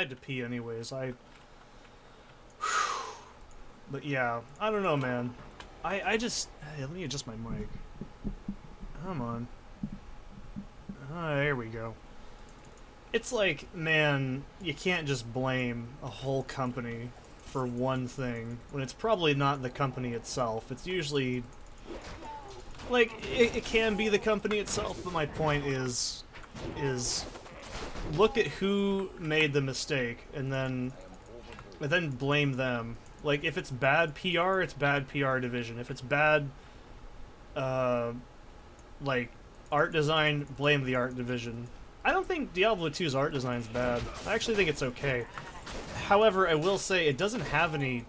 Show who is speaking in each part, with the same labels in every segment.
Speaker 1: had to pee anyways. But yeah, I don't know, man. I just... Hey, let me adjust my mic. Come on. There we go. It's like, man, you can't just blame a whole company for one thing when it's probably not the company itself. It's usually... Like, it can be the company itself, but my point is look at who made the mistake and then blame them. Like, if it's bad PR, it's bad PR division. If it's bad, like, art design, blame the art division. I don't think Diablo 2's art design's bad. I actually think it's okay. However, I will say it doesn't have any,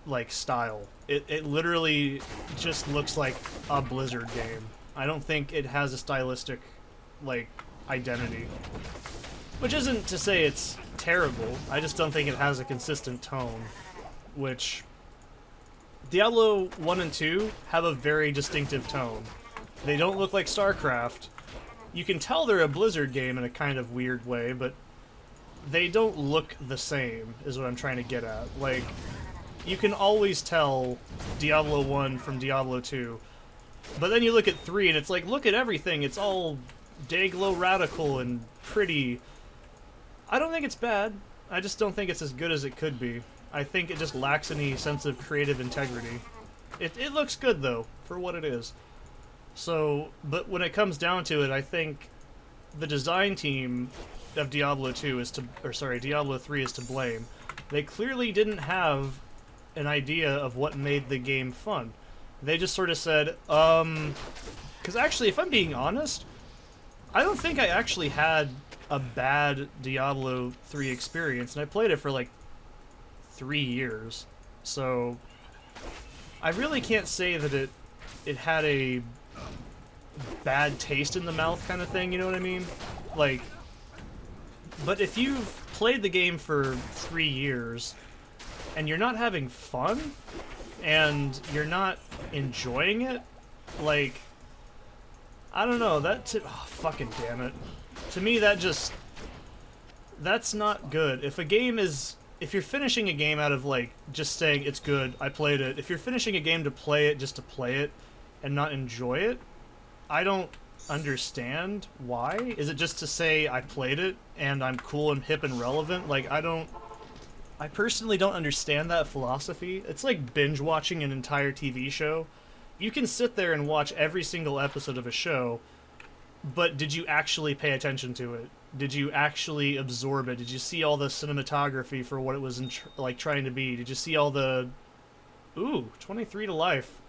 Speaker 1: like, style. It literally just looks like a Blizzard game. I don't think it has a stylistic, like, identity. Which isn't to say it's terrible, I just don't think it has a consistent tone. Which, Diablo 1 and 2 have a very distinctive tone. They don't look like StarCraft. You can tell they're a Blizzard game in a kind of weird way, but they don't look the same, is what I'm trying to get at. Like, you can always tell Diablo 1 from Diablo 2, but then you look at 3 and it's like, look at everything, it's all Dayglow radical and pretty. I don't think it's bad, I just don't think it's as good as it could be. I think it just lacks any sense of creative integrity. It looks good, though, for what it is. So, but when it comes down to it, I think the design team of Diablo 2 is to, or sorry, Diablo 3 is to blame. They clearly didn't have an idea of what made the game fun. They just sort of said, because actually, if I'm being honest, I don't think I actually had a bad Diablo 3 experience, and I played it for like 3 years, so I really can't say that it had a bad taste in the mouth kind of thing, you know what I mean? Like, but if you've played the game for 3 years and you're not having fun and you're not enjoying it, like, I don't know, oh, fucking damn it. To me, that's not good. If you're finishing a game out of, like, just saying it's good, I played it, if you're finishing a game to play it just to play it and not enjoy it, I don't understand why. Is it just to say I played it and I'm cool and hip and relevant? Like, I personally don't understand that philosophy. It's like binge watching an entire TV show. You can sit there and watch every single episode of a show, but did you actually pay attention to it? Did you actually absorb it? Did you see all the cinematography for what it was like trying to be? Did you see all the... Ooh, 23 to life.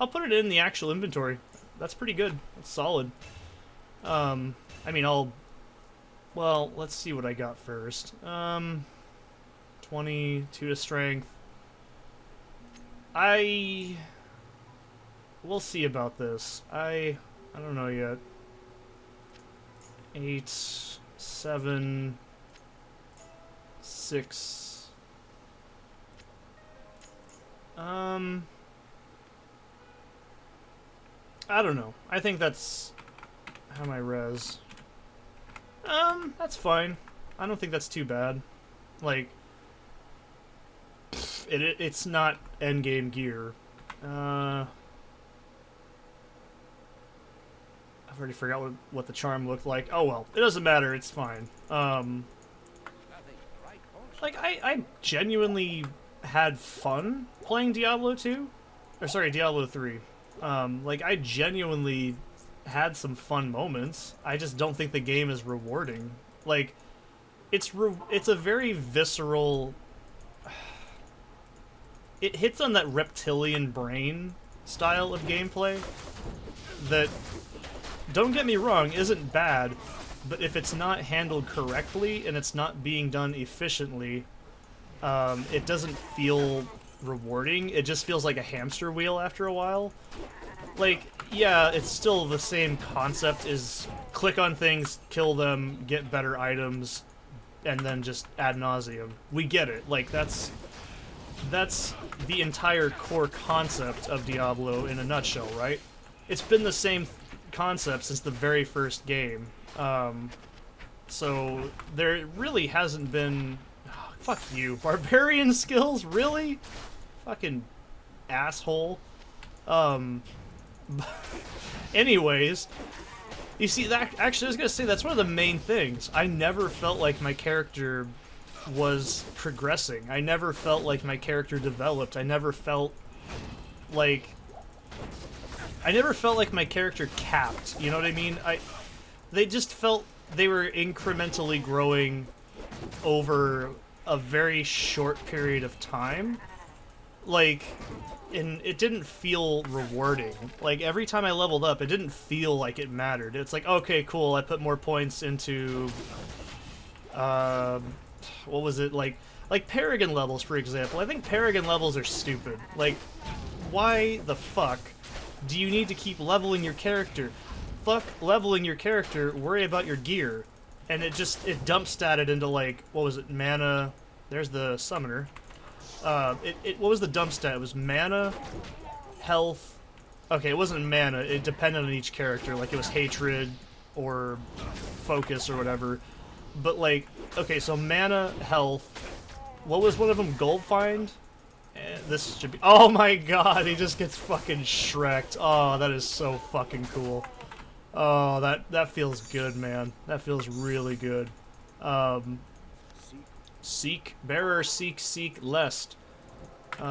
Speaker 1: I'll put it in the actual inventory. That's pretty good. That's solid. I mean, well, let's see what I got first. 22 to strength. We'll see about this. I don't know yet. 8, 7, 6. I don't know. I think that's how my res. That's fine. I don't think that's too bad. Like, it's not endgame gear. I've already forgot what the charm looked like. Oh well, it doesn't matter, it's fine. Like, I genuinely had fun playing Diablo 2. Or sorry, Diablo 3. Like, I genuinely had some fun moments. I just don't think the game is rewarding. Like, it's a very visceral... It hits on that reptilian brain style of gameplay that, don't get me wrong, isn't bad, but if it's not handled correctly and it's not being done efficiently, it doesn't feel rewarding. It just feels like a hamster wheel after a while. Like, yeah, it's still the same concept as click on things, kill them, get better items, and then just ad nauseum. We get it. Like, that's the entire core concept of Diablo in a nutshell, right? It's been the same concept since the very first game. So there really hasn't been... Oh, fuck you. Barbarian skills? Really? Fucking asshole. Anyways, you see, that actually, I was gonna say, that's one of the main things. I never felt like my character was progressing. I never felt like my character developed. I never felt like my character capped. You know what I mean? They just felt they were incrementally growing over a very short period of time. Like, and it didn't feel rewarding. Like, every time I leveled up, it didn't feel like it mattered. It's like, okay, cool, I put more points into, what was it, like Paragon levels, for example. I think Paragon levels are stupid. Like, why the fuck do you need to keep leveling your character? Fuck leveling your character, worry about your gear. And it dump statted into, like, what was it, mana, there's the summoner. What was the dump stat? It was mana, health. Okay, it wasn't mana. It depended on each character. Like, it was hatred or focus or whatever. But, like, okay, so mana, health. What was one of them? Gold find? This should be... Oh my god, he just gets fucking shreked. Oh, that is so fucking cool. Oh, that feels good, man. That feels really good. Seek, bearer, seek, lest. It's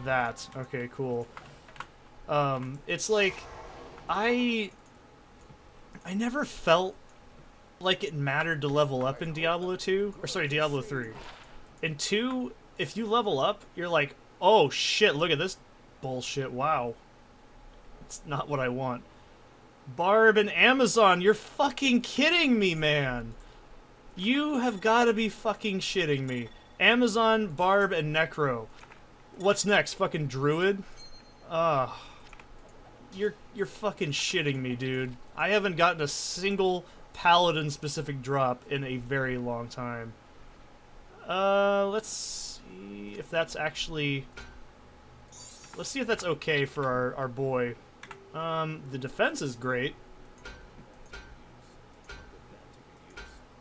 Speaker 1: that. Okay, cool. It's like, I never felt like it mattered to level up in Diablo 2, or sorry, Diablo 3. In 2, if you level up, you're like, oh shit, look at this bullshit, wow. It's not what I want. Barb and Amazon, you're fucking kidding me, man! You have gotta be fucking shitting me. Amazon, Barb, and Necro. What's next? Fucking Druid? You're fucking shitting me, dude. I haven't gotten a single Paladin-specific drop in a very long time. Let's see if that's actually... Let's see if that's okay for our boy. The defense is great.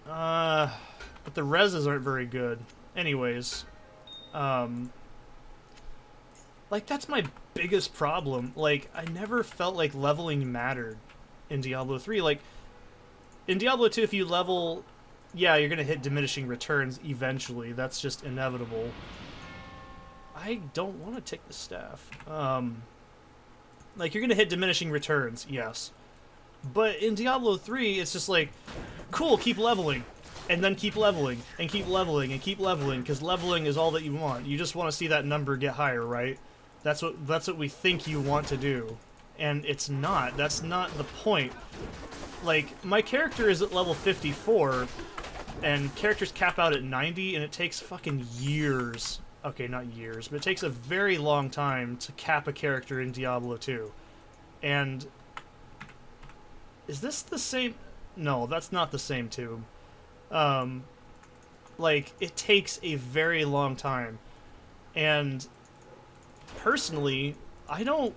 Speaker 1: But the reses aren't very good. Anyways, like, that's my biggest problem. Like, I never felt like leveling mattered in Diablo 3. Like, in Diablo 2, if you level, yeah, you're gonna hit diminishing returns eventually. That's just inevitable. I don't want to take the staff. Like, you're gonna hit diminishing returns, yes. But in Diablo 3, it's just like, cool, keep leveling. And then keep leveling, and keep leveling, and keep leveling, because leveling is all that you want. You just want to see that number get higher, right? That's what we think you want to do. And it's not. That's not the point. Like, my character is at level 54, and characters cap out at 90, and it takes fucking years. Okay, not years, but it takes a very long time to cap a character in Diablo 2. And... is this the same? No, that's not the same tube. Like, it takes a very long time. And personally, I don't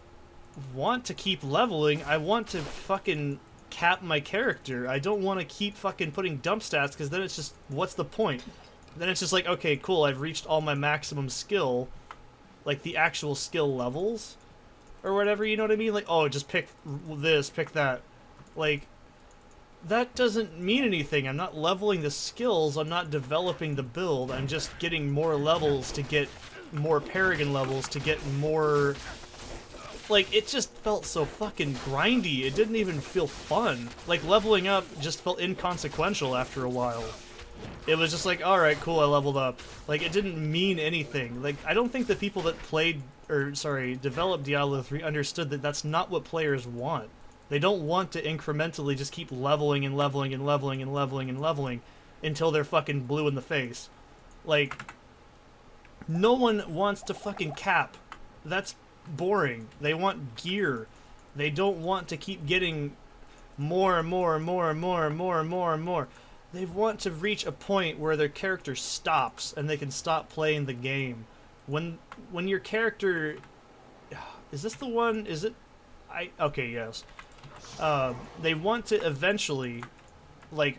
Speaker 1: want to keep leveling. I want to fucking cap my character. I don't want to keep fucking putting dump stats, because then it's just, what's the point? Then it's just like, okay, cool, I've reached all my maximum skill, like the actual skill levels, or whatever, you know what I mean? Like, oh, just pick this, pick that. Like, that doesn't mean anything. I'm not leveling the skills, I'm not developing the build, I'm just getting more levels to get more Paragon levels, to get more... Like, it just felt so fucking grindy, it didn't even feel fun. Like, leveling up just felt inconsequential after a while. It was just like, alright, cool, I leveled up. Like, it didn't mean anything. Like, I don't think the people that developed Diablo 3 understood that that's not what players want. They don't want to incrementally just keep leveling and leveling and leveling and leveling and leveling until they're fucking blue in the face. Like, no one wants to fucking cap. That's boring. They want gear. They don't want to keep getting more and more and more and more and more and more and more. They want to reach a point where their character stops and they can stop playing the game. When your character... Is this the one? Is it... Okay, yes. They want to eventually, like,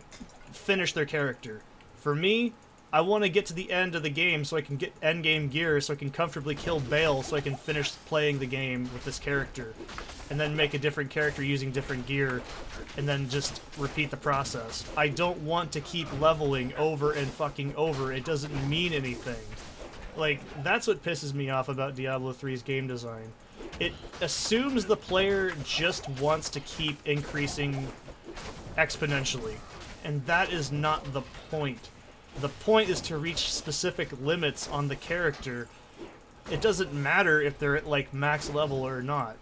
Speaker 1: finish their character. For me, I want to get to the end of the game so I can get endgame gear so I can comfortably kill Bale so I can finish playing the game with this character. And then make a different character using different gear, and then just repeat the process. I don't want to keep leveling over and fucking over. It doesn't mean anything. Like, that's what pisses me off about Diablo 3's game design. It assumes the player just wants to keep increasing exponentially. And that is not the point. The point is to reach specific limits on the character. It doesn't matter if they're at, like, max level or not.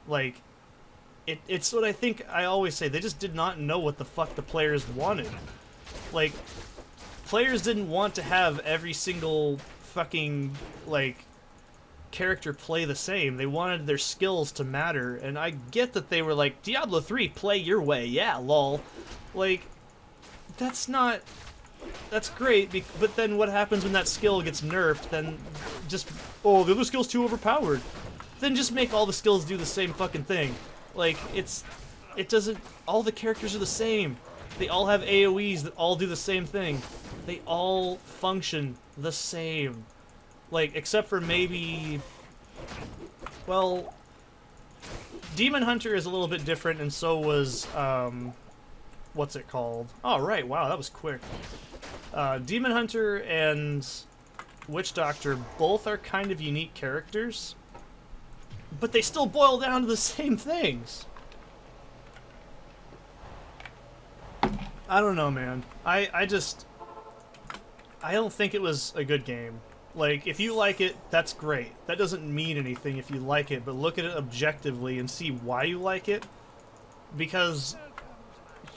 Speaker 1: Like, it's what I think I always say. They just did not know what the fuck the players wanted. Like, players didn't want to have every single fucking, like, character play the same. They wanted their skills to matter. And I get that they were like, Diablo 3, play your way. Yeah, lol. Like, that's not... That's great, but then what happens when that skill gets nerfed? Then just, oh, the other skill's too overpowered. Then just make all the skills do the same fucking thing. Like, it doesn't, all the characters are the same. They all have AoEs that all do the same thing. They all function the same. Like, except for maybe, well, Demon Hunter is a little bit different, and so was, what's it called? Oh, right, wow, that was quick. Demon Hunter and Witch Doctor both are kind of unique characters, but they still boil down to the same things. I don't know, man. I don't think it was a good game. Like, if you like it, that's great. That doesn't mean anything if you like it, but look at it objectively and see why you like it, because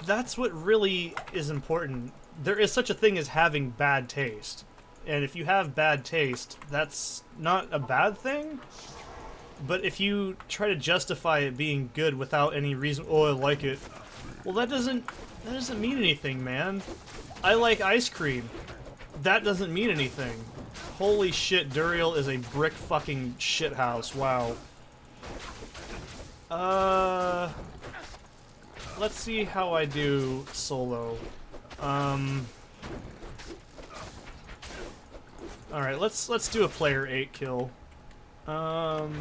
Speaker 1: that's what really is important. There is such a thing as having bad taste. And if you have bad taste, that's not a bad thing. But if you try to justify it being good without any reason, oh, I like it, well, that doesn't mean anything, man. I like ice cream. That doesn't mean anything. Holy shit, Duriel is a brick fucking shithouse. Wow. Let's see how I do solo. Alright, let's do a player 8 kill. Don't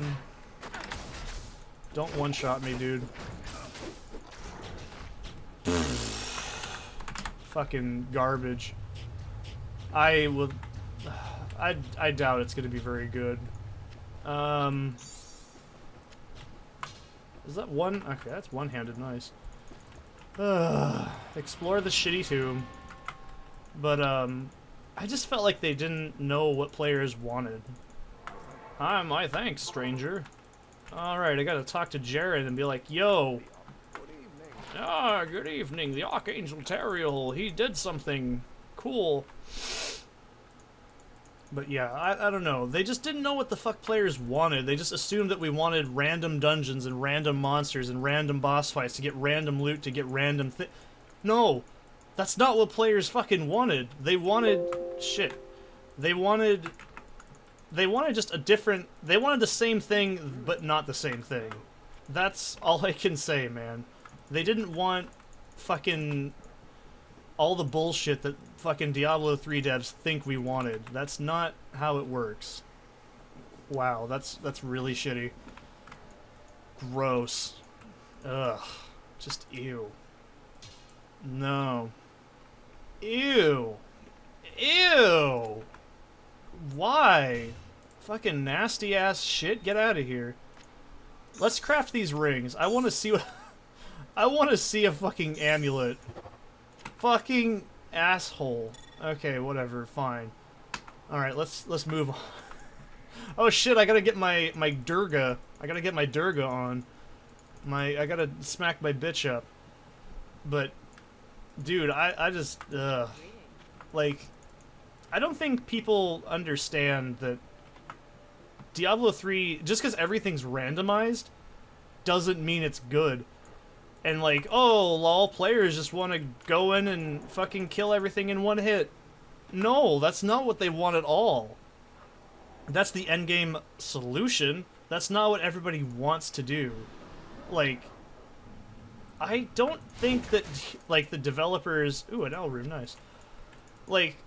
Speaker 1: one-shot me, dude. Fucking garbage. I doubt it's gonna be very good. Is that one? Okay, that's one-handed, nice. Explore the shitty tomb. But, I just felt like they didn't know what players wanted. Hi, my thanks, stranger. Alright, I gotta talk to Jared and be like, yo!
Speaker 2: Good evening.
Speaker 1: Ah, good evening, the Archangel Teriel, he did something cool. But yeah, I don't know. They just didn't know what the fuck players wanted. They just assumed that we wanted random dungeons and random monsters and random boss fights to get random loot, to get random No! That's not what players fucking wanted. They wanted... shit. They wanted just a different... They wanted the same thing, but not the same thing. That's all I can say, man. They didn't want fucking... all the bullshit that fucking Diablo 3 devs think we wanted. That's not how it works. Wow, that's really shitty. Gross. Ugh. Just ew. No. Ew. Ew. Why? Fucking nasty ass shit. Get out of here. Let's craft these rings. I want to see what... I want to see a fucking amulet. Fucking asshole. Okay, whatever, fine. Alright, let's move on. Oh shit, I gotta get my Durga. I gotta get my Durga on. I gotta smack my bitch up. But, dude, I just, like, I don't think people understand that Diablo 3, just because everything's randomized, doesn't mean it's good. And like, oh, lol, players just want to go in and fucking kill everything in one hit. No, that's not what they want at all. That's the endgame solution. That's not what everybody wants to do. Like, I don't think that, like, the developers... Ooh, an L room, nice. Like,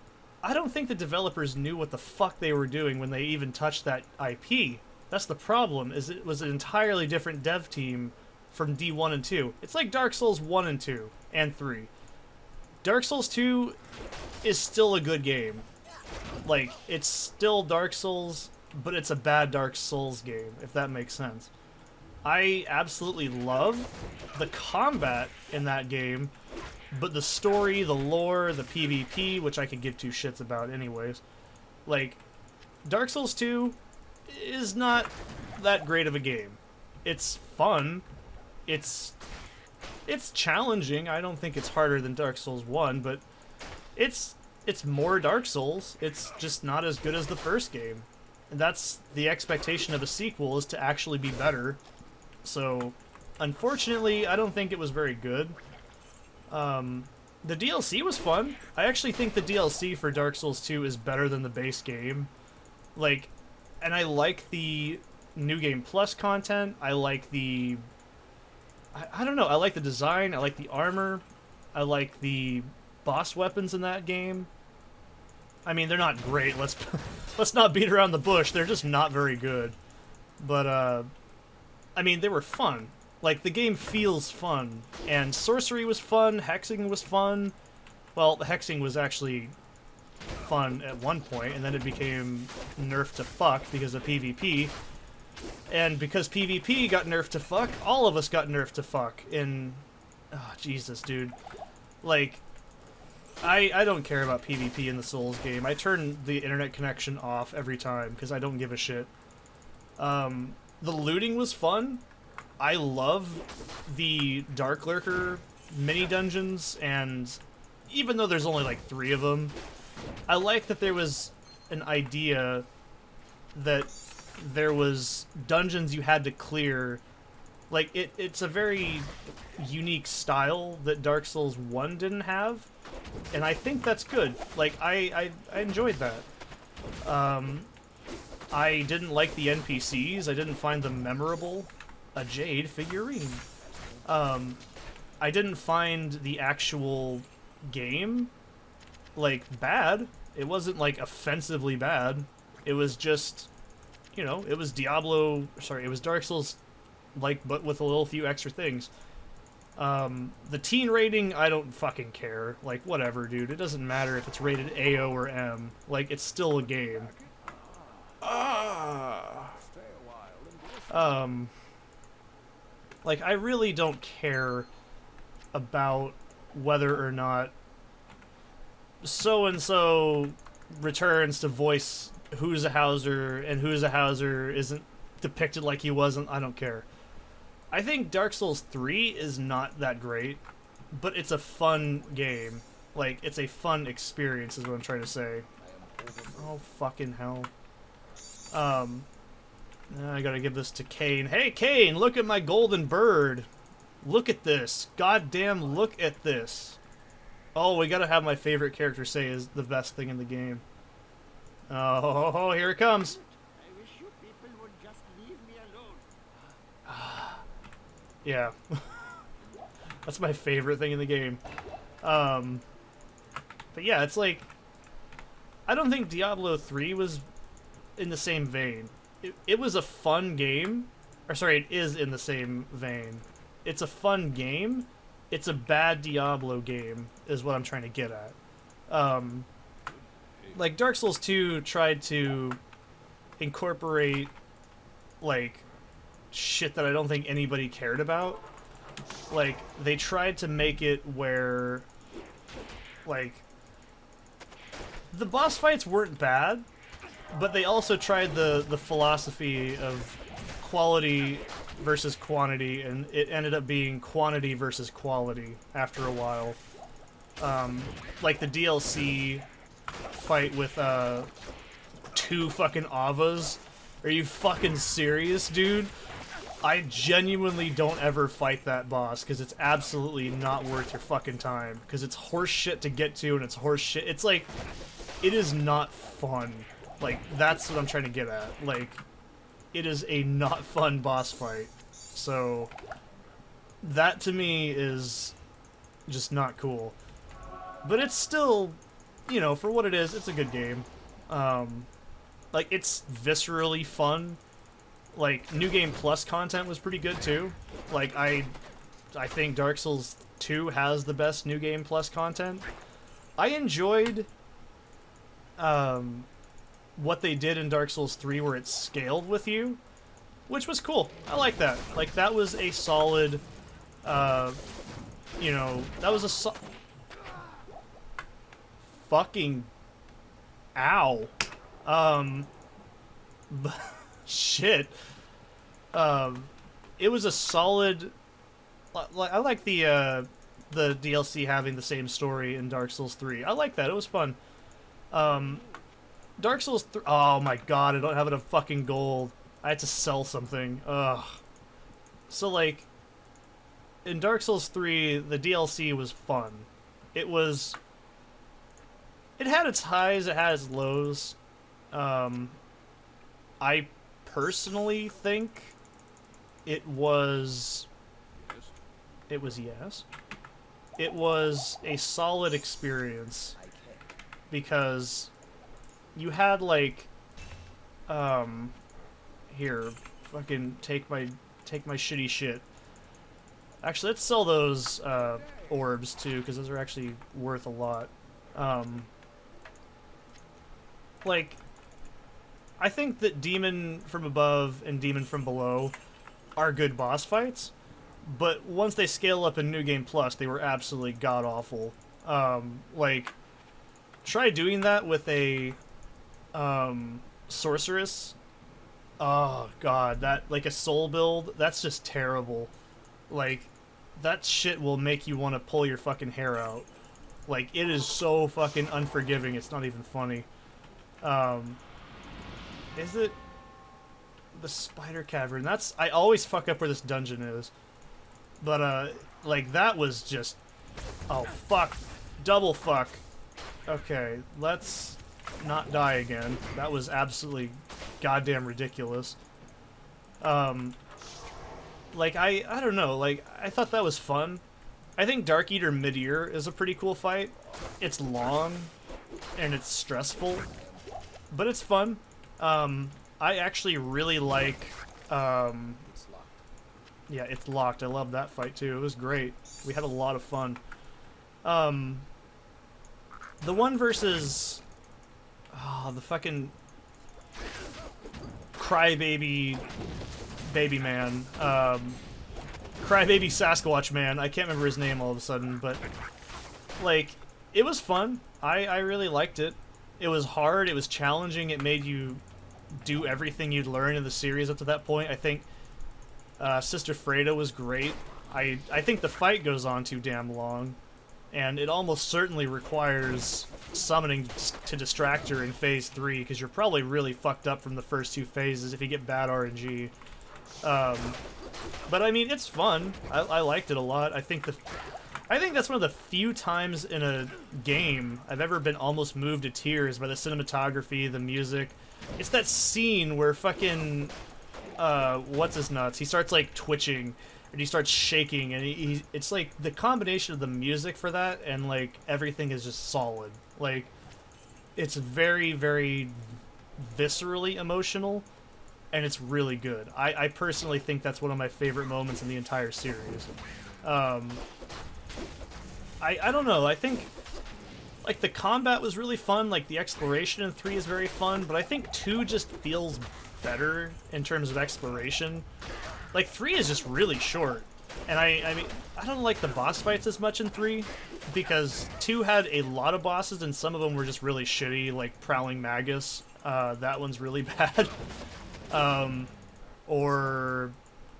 Speaker 1: I don't think the developers knew what the fuck they were doing when they even touched that IP. That's the problem, is it was an entirely different dev team from D1 and 2. It's like Dark Souls 1 and 2, and 3. Dark Souls 2 is still a good game. Like, it's still Dark Souls, but it's a bad Dark Souls game, if that makes sense. I absolutely love the combat in that game, but the story, the lore, the PvP, which I could give two shits about anyways, like, Dark Souls 2 is not that great of a game. It's fun. It's challenging. I don't think it's harder than Dark Souls 1, but it's more Dark Souls. It's just not as good as the first game. And that's the expectation of a sequel, is to actually be better. So, unfortunately, I don't think it was very good. The DLC was fun. I actually think the DLC for Dark Souls 2 is better than the base game. Like, and I like the New Game Plus content. I like the... I don't know, I like the design, I like the armor, I like the boss weapons in that game. I mean, they're not great, let's not beat around the bush, they're just not very good. But, I mean, they were fun. Like, the game feels fun. And sorcery was fun, hexing was fun. Well, the hexing was actually fun at one point, and then it became nerfed to fuck because of PvP. And because PvP got nerfed to fuck, all of us got nerfed to fuck in... Oh, Jesus, dude. Like, I don't care about PvP in the Souls game. I turn the internet connection off every time, because I don't give a shit. The looting was fun. I love the Dark Lurker mini-dungeons, and even though there's only like 3 of them, I like that there was an idea that there was dungeons you had to clear. Like, it's a very unique style that Dark Souls 1 didn't have, and I think that's good. Like, I enjoyed that. I didn't like the NPCs. I didn't find them memorable. A jade figurine. I didn't find the actual game, like, bad. It wasn't, like, offensively bad. It was just... You know, it was Diablo, sorry, it was Dark Souls, like, but with a little few extra things. The teen rating, I don't fucking care. Like, whatever, dude. It doesn't matter if it's rated AO or M. Like, it's still a game. Like, I really don't care about whether or not so-and-so returns to voice Who's a Hauser, and Who's a Hauser isn't depicted like he wasn't. I don't care. I think Dark Souls 3 is not that great, but it's a fun game. Like, it's a fun experience is what I'm trying to say. Oh, fucking hell. I gotta give this to Kane. Hey, Kane, look at my golden bird. Look at this. Goddamn, look at this. Oh, we gotta have my favorite character say is the best thing in the game. Oh, here it comes.
Speaker 2: I wish you people would just leave me alone.
Speaker 1: Yeah. That's my favorite thing in the game. But yeah, it's like... I don't think Diablo 3 was in the same vein. It was a fun game. Or sorry, it is in the same vein. It's a fun game. It's a bad Diablo game, is what I'm trying to get at. Like, Dark Souls 2 tried to incorporate, like, shit that I don't think anybody cared about. Like, they tried to make it where, like, the boss fights weren't bad, but they also tried the philosophy of quality versus quantity, and it ended up being quantity versus quality after a while. Like, the DLC... fight with 2 fucking Avas. Are you fucking serious, dude? I genuinely don't ever fight that boss because it's absolutely not worth your fucking time, because it's horse shit to get to, and it's horse shit. It's like, it is not fun. Like, that's what I'm trying to get at. Like, it is a not fun boss fight. So, that to me is just not cool. But it's still, you know, for what it is, it's a good game. Like, it's viscerally fun. Like, New Game Plus content was pretty good, too. Like, I think Dark Souls 2 has the best New Game Plus content. I enjoyed what they did in Dark Souls 3 where it scaled with you, which was cool. I like that. Like, that was a solid, you know, that was a fucking ow. Shit. It was a solid. I like the DLC having the same story in Dark Souls 3. I like that. It was fun. Dark Souls 3. Oh my god, I don't have enough fucking gold. I had to sell something. Ugh. So, like, in Dark Souls 3, the DLC was fun. It was. It had its highs, it had its lows. I personally think it was yes. It was a solid experience because you had like here, fucking take my shitty shit. Actually, let's sell those orbs too, because those are actually worth a lot. Like, I think that Demon from Above and Demon from Below are good boss fights, but once they scale up in New Game Plus, they were absolutely god-awful. Like, try doing that with a sorceress. Oh god, that, like a soul build, that's just terrible. Like, that shit will make you want to pull your fucking hair out. Like, it is so fucking unforgiving, it's not even funny. Is it the Spider Cavern? That's, I always fuck up where this dungeon is. But, like, that was just, oh, fuck. Double fuck. Okay, let's not die again. That was absolutely goddamn ridiculous. Like, I don't know, like, I thought that was fun. I think Dark Eater Mid-Ear is a pretty cool fight. It's long, and it's stressful, but it's fun. I actually really like, yeah, it's locked. I love that fight, too. It was great. We had a lot of fun. The one versus, oh, the fucking Crybaby Baby Man, Crybaby Sasquatch Man. I can't remember his name all of a sudden, but, like, it was fun. I really liked it. It was hard, it was challenging, it made you do everything you'd learned in the series up to that point. I think Sister Freda was great. I think the fight goes on too damn long, and it almost certainly requires summoning to distract her in Phase 3, because you're probably really fucked up from the first two phases if you get bad RNG. But I mean, it's fun. I liked it a lot. I think that's one of the few times in a game I've ever been almost moved to tears by the cinematography, the music. It's that scene where fucking, what's his nuts? He starts, like, twitching, and he starts shaking, and it's like, the combination of the music for that and, like, everything is just solid. Like, it's very, very viscerally emotional, and it's really good. I personally think that's one of my favorite moments in the entire series. I don't know, I think, like, the combat was really fun, like, the exploration in 3 is very fun, but I think 2 just feels better in terms of exploration. Like, 3 is just really short, and I mean, I don't like the boss fights as much in 3, because 2 had a lot of bosses, and some of them were just really shitty, like Prowling Magus. That one's really bad. Or,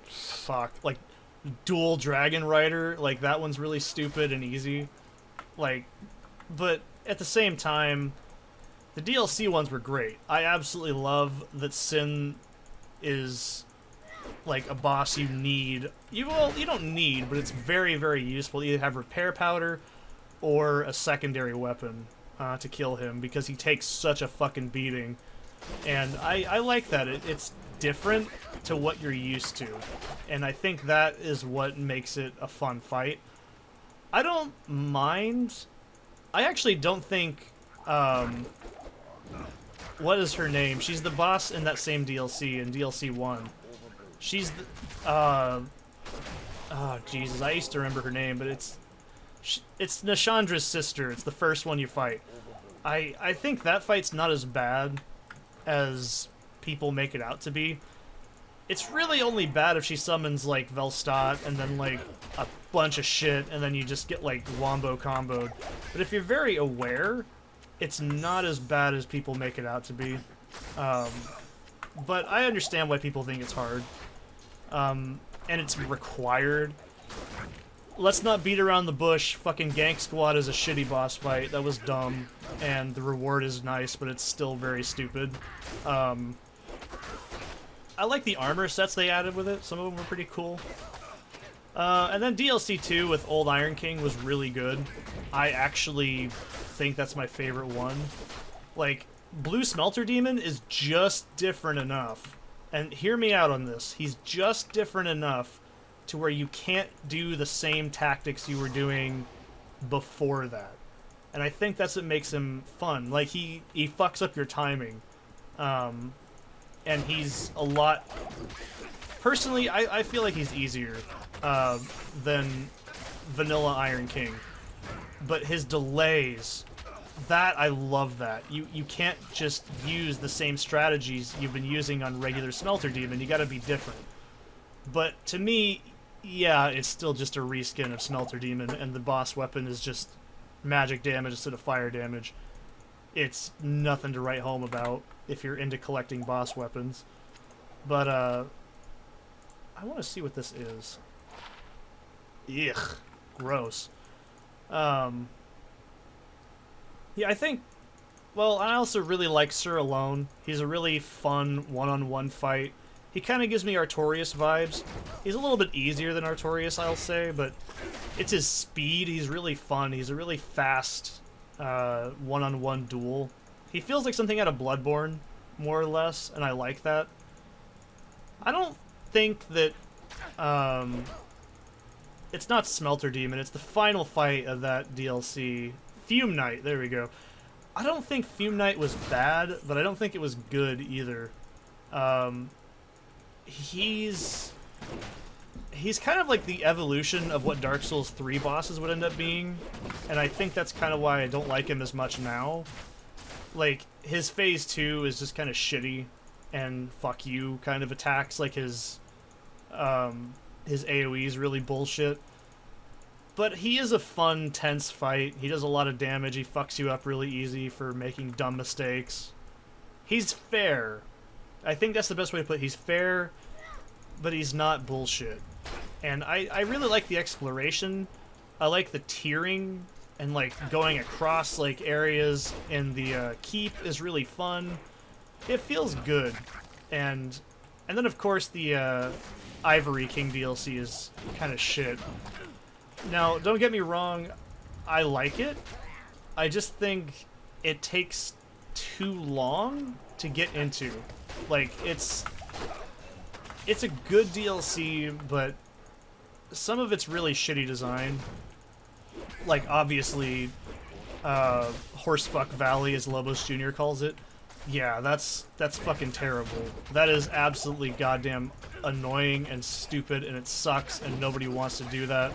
Speaker 1: fuck, like, Dual Dragon Rider, like, that one's really stupid and easy. Like, but at the same time, the DLC ones were great. I absolutely love that Sin is, like, a boss you need. You don't need, but it's very, very useful. You either have repair powder or a secondary weapon to kill him, because he takes such a fucking beating. And I like that. different to what you're used to. And I think that is what makes it a fun fight. I don't mind. I actually don't think, what is her name? She's the boss in that same DLC, in DLC 1. She's the, oh, Jesus, I used to remember her name, but it's Nashandra's sister. It's the first one you fight. I think that fight's not as bad as people make it out to be. It's really only bad if she summons, like, Velstadt and then, like, a bunch of shit, and then you just get, like, wombo comboed. But if you're very aware, it's not as bad as people make it out to be. But I understand why people think it's hard. And it's required. Let's not beat around the bush. Fucking Gank Squad is a shitty boss fight. That was dumb. And the reward is nice, but it's still very stupid. I like the armor sets they added with it. Some of them were pretty cool. And then DLC 2 with Old Iron King was really good. I actually think that's my favorite one. Like, Blue Smelter Demon is just different enough. And hear me out on this. He's just different enough to where you can't do the same tactics you were doing before that. And I think that's what makes him fun. Like, he fucks up your timing. And he's a lot... Personally, I feel like he's easier than Vanilla Iron King. But his delays, that, I love that. You can't just use the same strategies you've been using on regular Smelter Demon. You gotta be different. But to me, yeah, it's still just a reskin of Smelter Demon, and the boss weapon is just magic damage instead of fire damage. It's nothing to write home about if you're into collecting boss weapons. But, I want to see what this is. Ugh. Gross. Yeah, I think... Well, I also really like Sir Alone. He's a really fun one-on-one fight. He kind of gives me Artorias vibes. He's a little bit easier than Artorias, I'll say, but it's his speed. He's really fun. He's a really fast one-on-one duel. He feels like something out of Bloodborne, more or less, and I like that. I don't think that... it's not Smelter Demon, it's the final fight of that DLC. Fume Knight, there we go. I don't think Fume Knight was bad, but I don't think it was good either. He's kind of like the evolution of what Dark Souls 3 bosses would end up being, and I think that's kind of why I don't like him as much now. Like, his Phase 2 is just kind of shitty, and fuck you kind of attacks, like his AoE is really bullshit. But he is a fun, tense fight. He does a lot of damage. He fucks you up really easy for making dumb mistakes. He's fair. I think that's the best way to put it. He's fair, but he's not bullshit. And I really like the exploration. I like the tiering, and like going across like areas in the keep is really fun. It feels good. And then of course the Ivory King DLC is kind of shit. Now, don't get me wrong, I like it. I just think it takes too long to get into. Like, it's a good DLC, but some of it's really shitty design. Like, obviously, Horsefuck Valley, as Lobos Jr. calls it. Yeah, that's fucking terrible. That is absolutely goddamn annoying and stupid, and it sucks, and nobody wants to do that.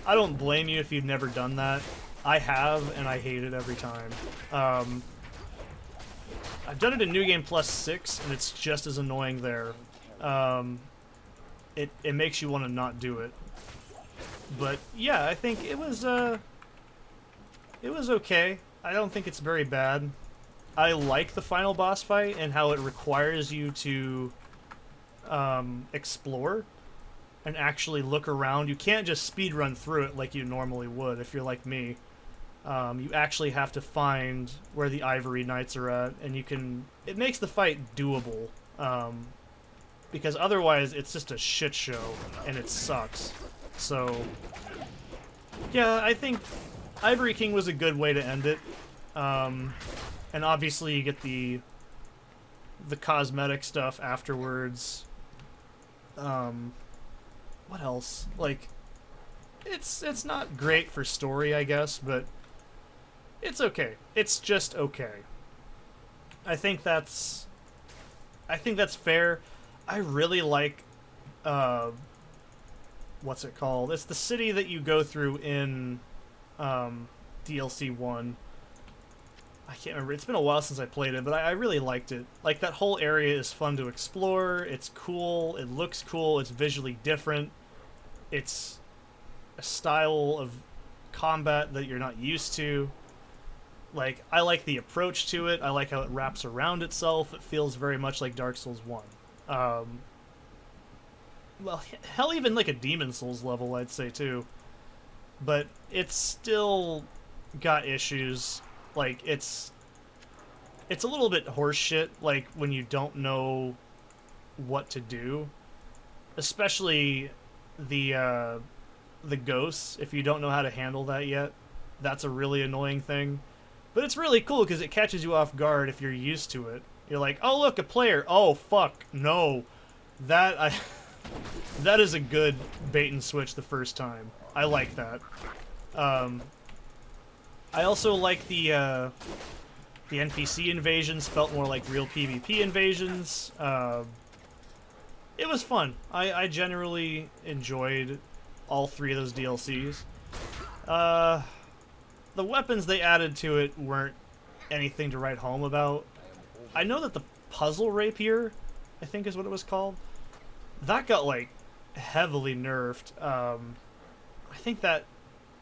Speaker 1: I don't blame you if you've never done that. I have, and I hate it every time. I've done it in New Game Plus 6, and it's just as annoying there. It makes you want to not do it. But yeah, I think it was okay. I don't think it's very bad. I like the final boss fight and how it requires you to explore and actually look around. You can't just speedrun through it like you normally would if you're like me. You actually have to find where the Ivory Knights are at, and it makes the fight doable. Because otherwise it's just a shit show, and it sucks. So, yeah, I think Ivory King was a good way to end it. And obviously you get the the cosmetic stuff afterwards. What else? Like, it's not great for story, I guess, but it's okay. It's just okay. I think that's fair. I really like what's it called? It's the city that you go through in DLC 1. I can't remember. It's been a while since I played it, but I really liked it. Like, that whole area is fun to explore. It's cool. It looks cool. It's visually different. It's a style of combat that you're not used to. Like, I like the approach to it. I like how it wraps around itself. It feels very much like Dark Souls 1. Well, hell, even like a Demon Souls level, I'd say, too. But it's still got issues. Like, it's a little bit horseshit, like, when you don't know what to do. Especially the ghosts, if you don't know how to handle that yet. That's a really annoying thing. But it's really cool because it catches you off guard if you're used to it. You're like, oh, look, a player. Oh, fuck, no. That is a good bait and switch the first time. I like that. I also like the NPC invasions. Felt more like real PvP invasions. It was fun. I generally enjoyed all 3 of those DLCs. The weapons they added to it weren't anything to write home about. I know that the puzzle rapier, I think is what it was called, that got, like, heavily nerfed. I think that,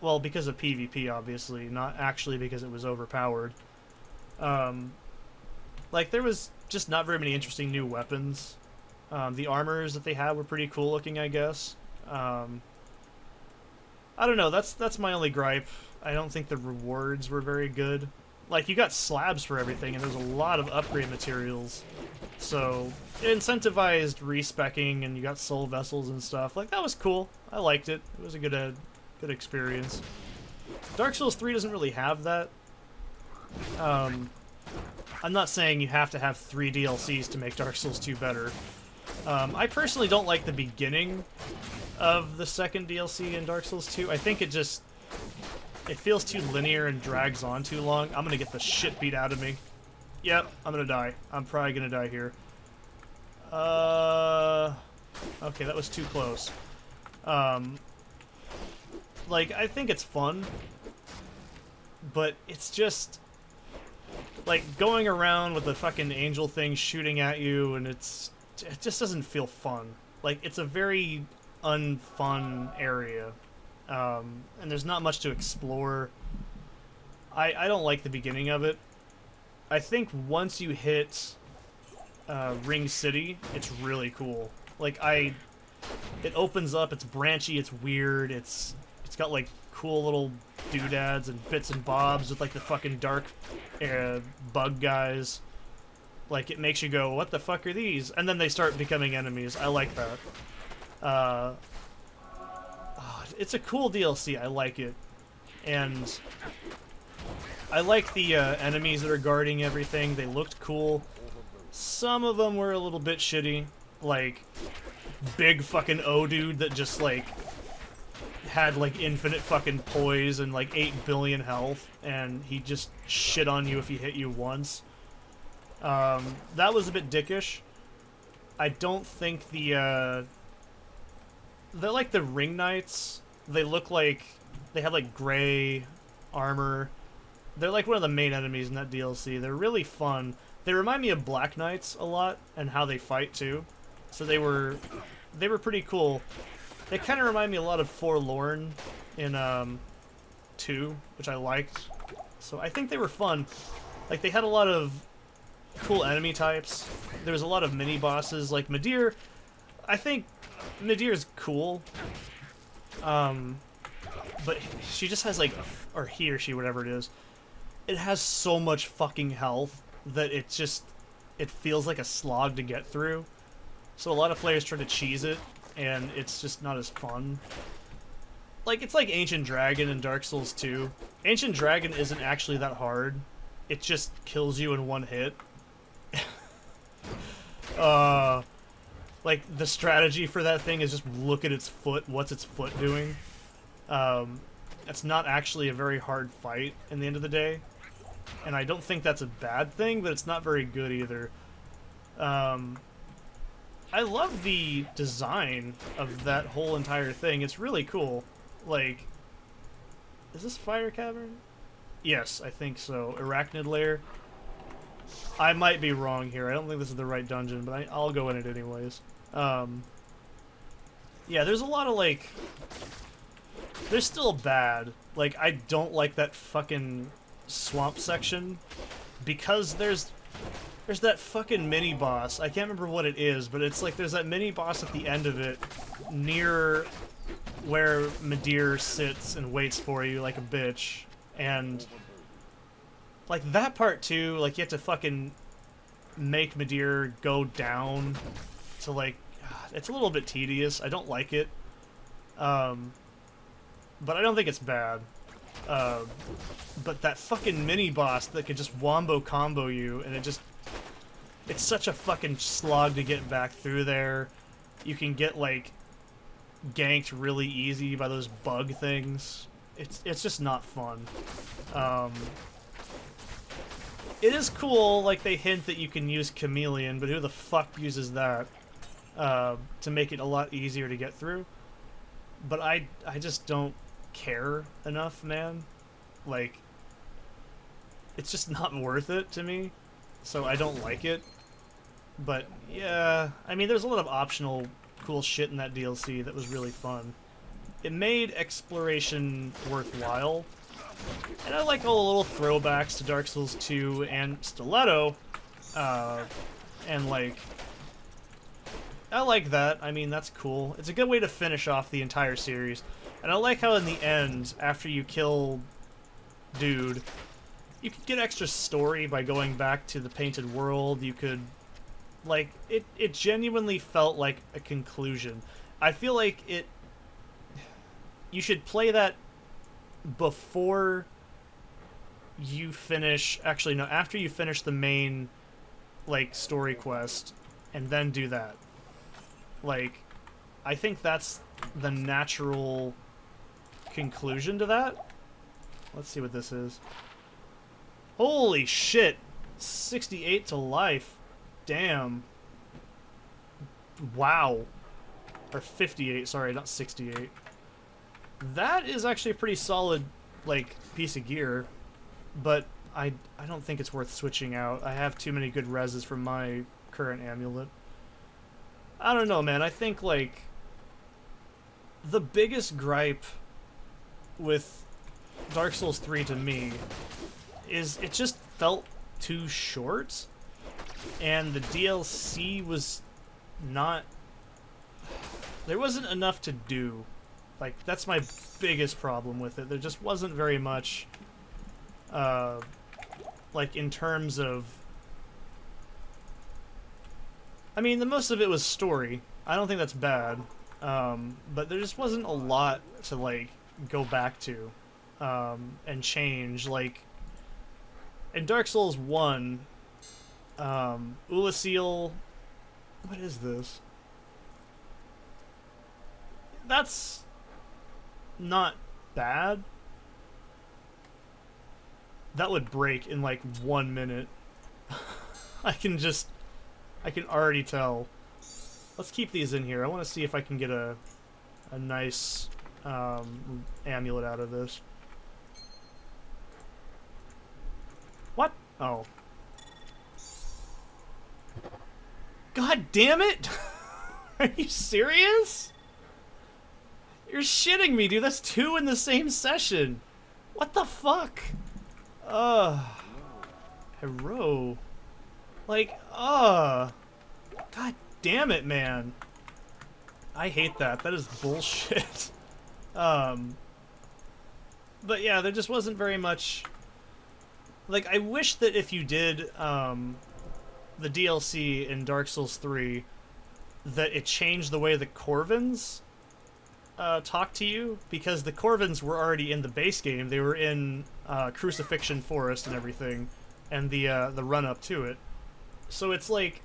Speaker 1: well, because of PvP, obviously, not actually because it was overpowered. Like, there was just not very many interesting new weapons. The armors that they had were pretty cool looking, I guess. I don't know, that's my only gripe. I don't think the rewards were very good. Like, you got slabs for everything, and there's a lot of upgrade materials. So, it incentivized respecking, and you got soul vessels and stuff. Like, that was cool. I liked it. It was a good experience. Dark Souls 3 doesn't really have that. I'm not saying you have to have 3 DLCs to make Dark Souls 2 better. I personally don't like the beginning of the second DLC in Dark Souls 2. I think it feels too linear and drags on too long. I'm gonna get the shit beat out of me. Yep, I'm gonna die. I'm probably gonna die here. Okay, that was too close. Like, I think it's fun, but it's just, like, going around with the fucking angel thing shooting at you, and it just doesn't feel fun. Like, it's a very unfun area. And there's not much to explore. I don't like the beginning of it. I think once you hit Ring City, it's really cool. Like, it opens up, it's branchy, it's weird, it's got, like, cool little doodads and bits and bobs with, like, the fucking dark bug guys. Like, it makes you go, what the fuck are these? And then they start becoming enemies. I like that. It's a cool DLC. I like it. And I like the enemies that are guarding everything. They looked cool. Some of them were a little bit shitty. Like, big fucking O-dude that just, like, had, like, infinite fucking poise and, like, 8 billion health. And he just shit on you if he hit you once. That was a bit dickish. I don't think they're like the Ring Knights. They look like they have, like, gray armor. They're like one of the main enemies in that DLC. They're really fun. They remind me of Black Knights a lot and how they fight too. So they were pretty cool. They kind of remind me a lot of Forlorn in 2, which I liked. So I think they were fun. Like, they had a lot of cool enemy types. There was a lot of mini bosses like Midir. I think Midir's cool. But she just has, like, or he or she, whatever it is, it has so much fucking health that it feels like a slog to get through. So a lot of players try to cheese it, and it's just not as fun. Like, it's like Ancient Dragon in Dark Souls 2. Ancient Dragon isn't actually that hard. It just kills you in one hit. Like, the strategy for that thing is just look at its foot, what's its foot doing. It's not actually a very hard fight in the end of the day. And I don't think that's a bad thing, but it's not very good either. I love the design of that whole entire thing. It's really cool. Like, is this Fire Cavern? Yes, I think so. Arachnid Lair. I might be wrong here. I don't think this is the right dungeon, but I'll go in it anyways. Yeah, there's a lot of, like... They're still bad. Like, I don't like that fucking swamp section. Because there's that fucking mini-boss. I can't remember what it is, but it's like there's that mini-boss at the end of it near where Midir sits and waits for you like a bitch. And, like, that part, too, like, you have to fucking make Midir go down to, like... It's a little bit tedious. I don't like it. But I don't think it's bad. But that fucking mini-boss that could just wombo combo you, and it just... It's such a fucking slog to get back through there. You can get, like, ganked really easy by those bug things. It's just not fun. It is cool, like, they hint that you can use Chameleon, but who the fuck uses that? To make it a lot easier to get through. But I just don't care enough, man. Like, it's just not worth it to me, so I don't like it. But, yeah, I mean, there's a lot of optional cool shit in that DLC that was really fun. It made exploration worthwhile, and I like all the little throwbacks to Dark Souls 2 and Stiletto, and, like, I like that. I mean, that's cool. It's a good way to finish off the entire series. And I like how in the end, after you kill Dude, you could get extra story by going back to the Painted World. You could, like, it genuinely felt like a conclusion. I feel like you should play that before you finish, actually no, after you finish the main, like, story quest, and then do that. Like, I think that's the natural conclusion to that. Let's see what this is. Holy shit! 68 to life. Damn. Wow. Or 58, sorry, not 68. That is actually a pretty solid, like, piece of gear. But I don't think it's worth switching out. I have too many good reses from my current amulet. I don't know, man. I think, like, the biggest gripe with Dark Souls 3 to me is it just felt too short, and the DLC was not... There wasn't enough to do. Like, that's my biggest problem with it. There just wasn't very much, like, in terms of... I mean, the most of it was story. I don't think that's bad. But there just wasn't a lot to, like, go back to and change. Like, in Dark Souls 1, Ulasil... What is this? That's not bad. That would break in, like, 1 minute. I can already tell. Let's keep these in here. I want to see if I can get a nice amulet out of this. What? Oh. God damn it! Are you serious? You're shitting me, dude. That's 2 in the same session. What the fuck? Hero. Like, God damn it, man. I hate that. That is bullshit. But yeah, there just wasn't very much... Like, I wish that if you did, the DLC in Dark Souls 3, that it changed the way the Corvins talk to you, because the Corvins were already in the base game. They were in Crucifixion Forest and everything, and the run-up to it. So it's like,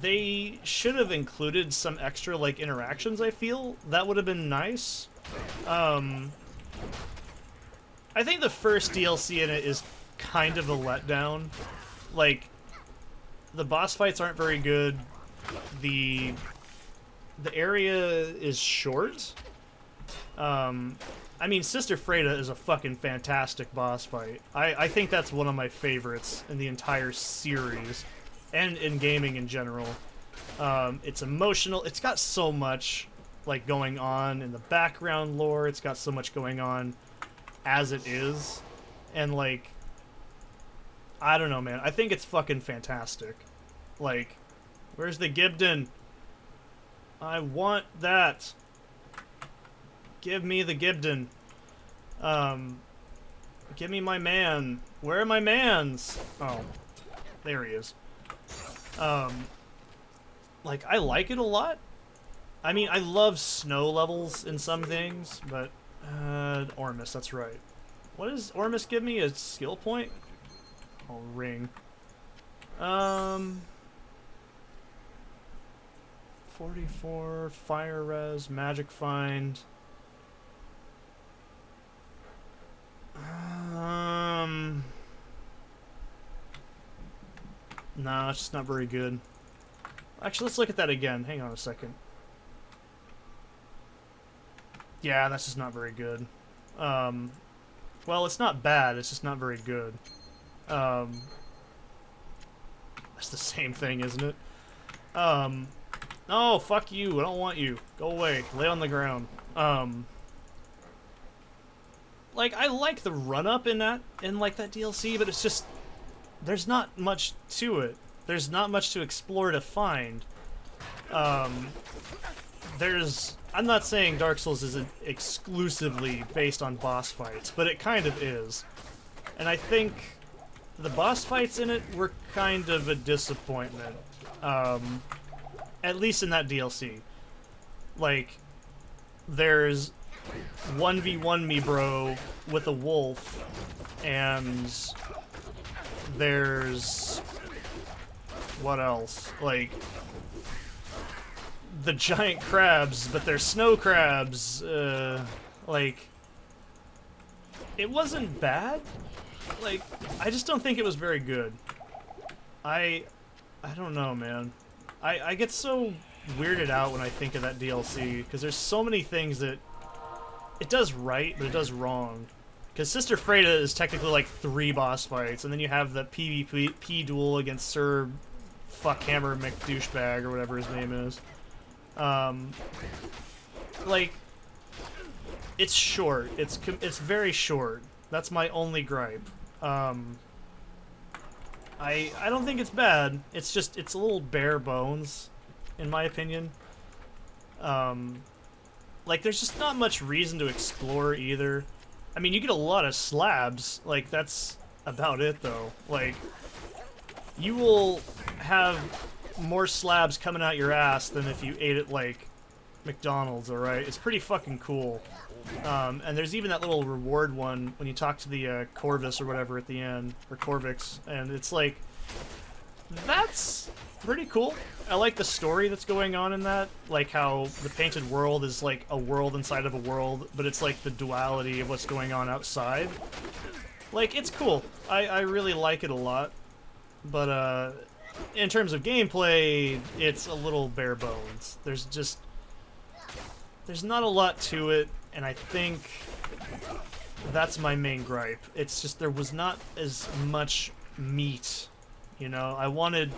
Speaker 1: they should have included some extra, like, interactions, I feel. That would have been nice. I think the first DLC in it is kind of a letdown. Like, the boss fights aren't very good. The area is short. I mean, Sister Freda is a fucking fantastic boss fight. I think that's one of my favorites in the entire series, and in gaming in general. It's emotional. It's got so much, like, going on in the background lore. It's got so much going on as it is. And, like, I don't know, man. I think it's fucking fantastic. Like, where's the Gibden? I want that. Give me the Gibden. Give me my man. Where are my mans? Oh, there he is. Like, I like it a lot. I mean, I love snow levels in some things, but, Ormus, that's right. What does Ormus give me? A skill point? Oh, ring. 44, fire res, magic find. No, it's just not very good. Actually, let's look at that again. Hang on a second. Yeah, that's just not very good. Well, it's not bad, it's just not very good. That's the same thing, isn't it? Oh, fuck you, I don't want you. Go away, lay on the ground. Like, I like the run-up in that DLC, but it's just, there's not much to it. There's not much to explore to find. I'm not saying Dark Souls isn't exclusively based on boss fights, but it kind of is. And I think the boss fights in it were kind of a disappointment. At least in that DLC. Like, there's 1v1 me bro with a wolf, and there's what else? Like, the giant crabs, but they're snow crabs. Like, it wasn't bad. Like, I just don't think it was very good. I don't know, man. I get so weirded out when I think of that DLC, because there's so many things that it does right, but it does wrong. Because Sister Freda is technically like 3 boss fights, and then you have the PvP duel against Sir Fuckhammer McDouchebag, or whatever his name is. Like, it's short. It's very short. That's my only gripe. I don't think it's bad. It's just, it's a little bare bones, in my opinion. Like, there's just not much reason to explore either. I mean, you get a lot of slabs. Like, that's about it, though. Like, you will have more slabs coming out your ass than if you ate at, like, McDonald's, alright? It's pretty fucking cool. And there's even that little reward one when you talk to the Corvus or whatever at the end, or Corvix, and it's like, that's pretty cool. I like the story that's going on in that, like how the painted world is like a world inside of a world, but it's like the duality of what's going on outside. Like, it's cool. I really like it a lot, but in terms of gameplay, it's a little bare bones. There's not a lot to it, and I think that's my main gripe. It's just there was not as much meat, you know? I wanted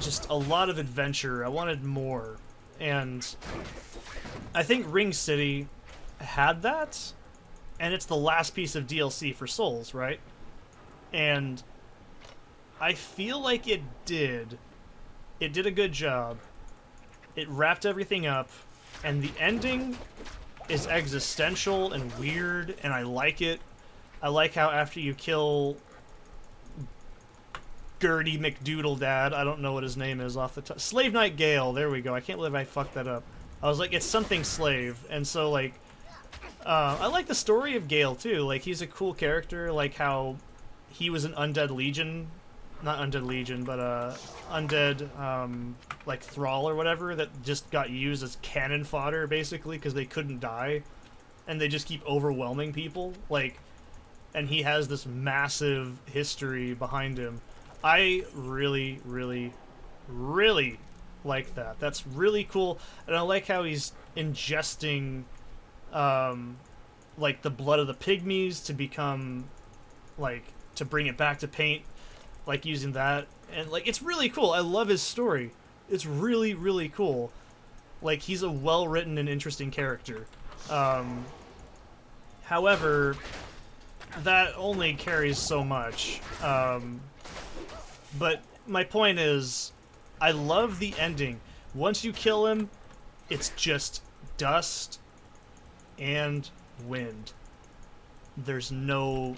Speaker 1: just a lot of adventure. I wanted more. And I think Ring City had that, and it's the last piece of DLC for Souls, right? And I feel like it did. It did a good job. It wrapped everything up, and the ending is existential and weird, and I like it. I like how after you kill Gertie McDoodledad, I don't know what his name is off the top. Slave Knight Gale, there we go. I can't believe I fucked that up. I was like, it's something slave, and so, like, I like the story of Gale, too. Like, he's a cool character, like how he was an Undead Legion not Undead Legion, but Undead, like Thrall or whatever, that just got used as cannon fodder, basically, because they couldn't die. And they just keep overwhelming people, like, and he has this massive history behind him. I really, really, really like that. That's really cool, and I like how he's ingesting, like, the blood of the pygmies to become, like, to bring it back to paint, like, using that, and, like, it's really cool. I love his story. It's really, really cool. Like, he's a well-written and interesting character. However, that only carries so much. But my point is, I love the ending. Once you kill him, it's just dust and wind. There's no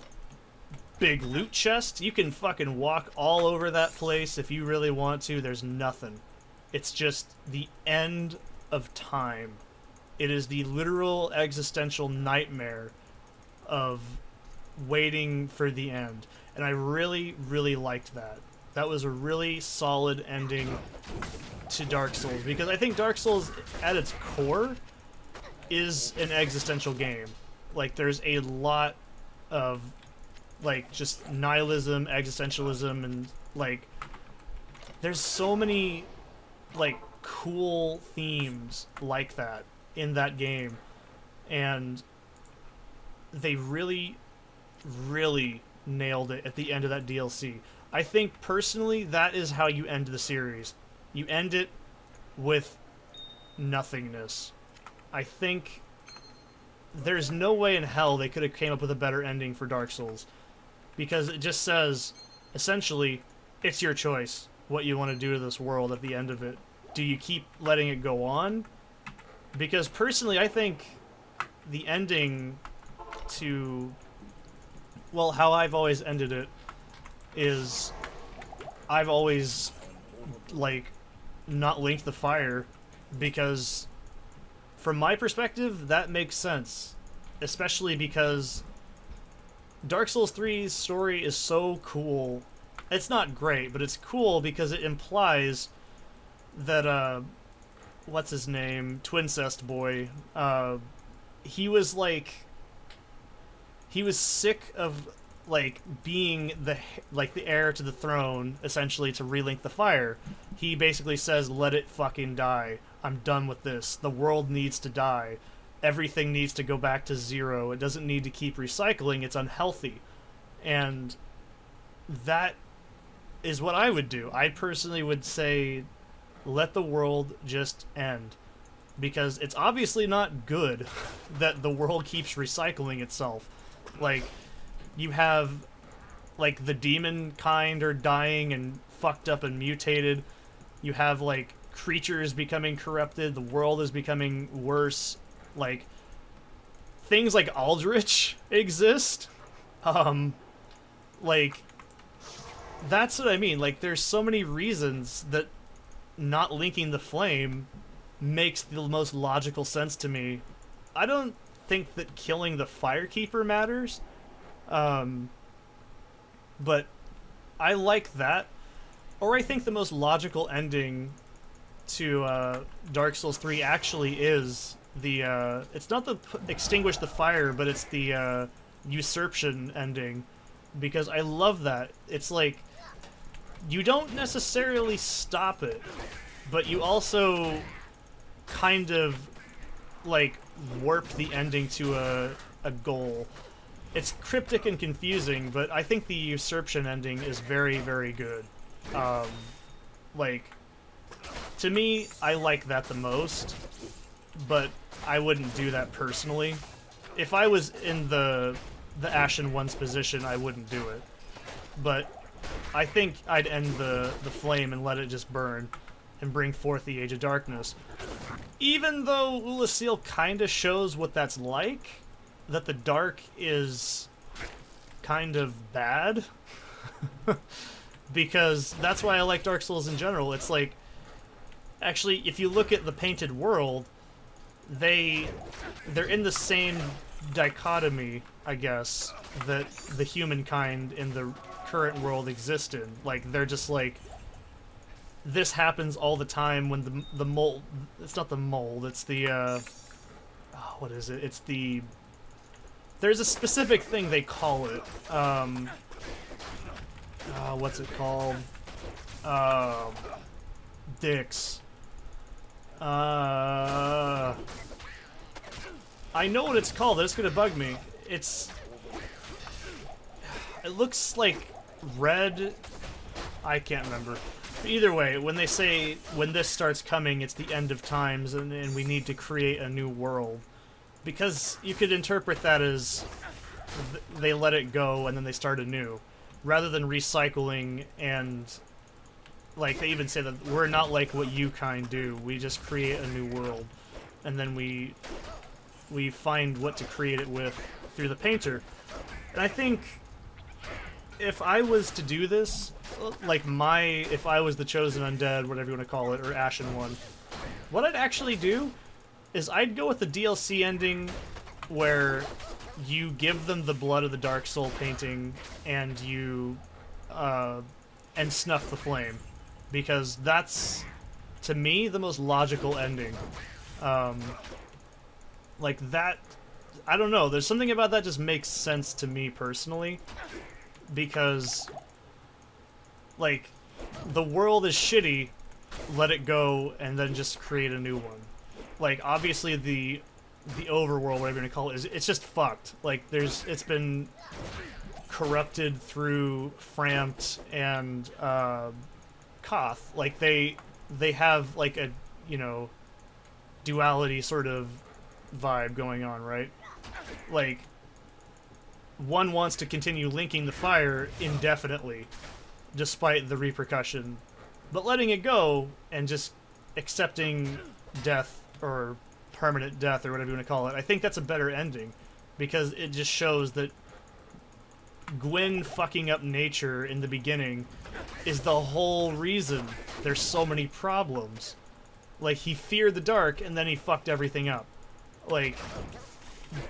Speaker 1: big loot chest. You can fucking walk all over that place if you really want to. There's nothing. It's just the end of time. It is the literal existential nightmare of waiting for the end. And I really, really liked that. That was a really solid ending to Dark Souls, because I think Dark Souls, at its core, is an existential game. Like, there's a lot of, like, just nihilism, existentialism, and, like, there's so many, like, cool themes like that in that game. And they really, really nailed it at the end of that DLC. I think, personally, that is how you end the series. You end it with nothingness. I think there's no way in hell they could have came up with a better ending for Dark Souls. Because it just says, essentially, it's your choice what you want to do to this world at the end of it. Do you keep letting it go on? Because, personally, I think the ending to, well, how I've always ended it is I've always, like, not linked the fire, because from my perspective that makes sense, especially because Dark Souls 3's story is so cool. It's not great, but it's cool because it implies that what's his name, Twincest boy, he was sick of, like, being the heir to the throne, essentially, to relink the fire. He basically says, let it fucking die. I'm done with this. The world needs to die. Everything needs to go back to zero. It doesn't need to keep recycling. It's unhealthy. And that is what I would do. I personally would say, let the world just end. Because it's obviously not good that the world keeps recycling itself. Like, you have, like, the demon kind are dying and fucked up and mutated. You have, like, creatures becoming corrupted. The world is becoming worse. Like, things like Aldrich exist. Like, that's what I mean. Like, there's so many reasons that not linking the flame makes the most logical sense to me. I don't think that killing the Firekeeper matters. But I like that. Or I think the most logical ending to Dark Souls 3 actually is the it's not the extinguish the fire, but it's the usurpation ending, because I love that. It's like, you don't necessarily stop it, but you also kind of, like, warp the ending to a goal. It's cryptic and confusing, but I think the usurpation ending is very, very good. Like, to me, I like that the most, but I wouldn't do that personally. If I was in the Ashen One's position, I wouldn't do it. But I think I'd end the flame and let it just burn and bring forth the Age of Darkness. Even though Ulasil kinda shows what that's like, that the dark is kind of bad. Because that's why I like Dark Souls in general. It's like, actually, if you look at the Painted World, they're in the same dichotomy, I guess, that the humankind in the current world exist in. Like, they're just like, this happens all the time when the mold, it's not the mold, it's the, what is it? It's the, there's a specific thing they call it. What's it called? Dicks. I know what it's called. It's gonna bug me. It looks like red. I can't remember. Either way, when they say when this starts coming, it's the end of times, and we need to create a new world, because you could interpret that as they let it go and then they start anew, rather than recycling. And like they even say that we're not like what you kind do. We just create a new world, and then we find what to create it with through the painter. And I think if I was to do this, like if I was the chosen undead, whatever you want to call it, or Ashen One, what I'd actually do is I'd go with the DLC ending where you give them the blood of the Dark Soul painting and you and snuff the flame, because that's, to me, the most logical ending. Like that, I don't know, there's something about that just makes sense to me personally, because like the world is shitty, let it go, and then just create a new one. Like obviously the overworld, whatever you're gonna call it, it's just fucked. Like it's been corrupted through Frampt and Koth. Like they have like a, you know, duality sort of vibe going on, right? Like one wants to continue linking the fire indefinitely despite the repercussion, but letting it go and just accepting death, or permanent death, or whatever you want to call it, I think that's a better ending, because it just shows that Gwyn fucking up nature in the beginning is the whole reason there's so many problems. Like, he feared the dark and then he fucked everything up. Like,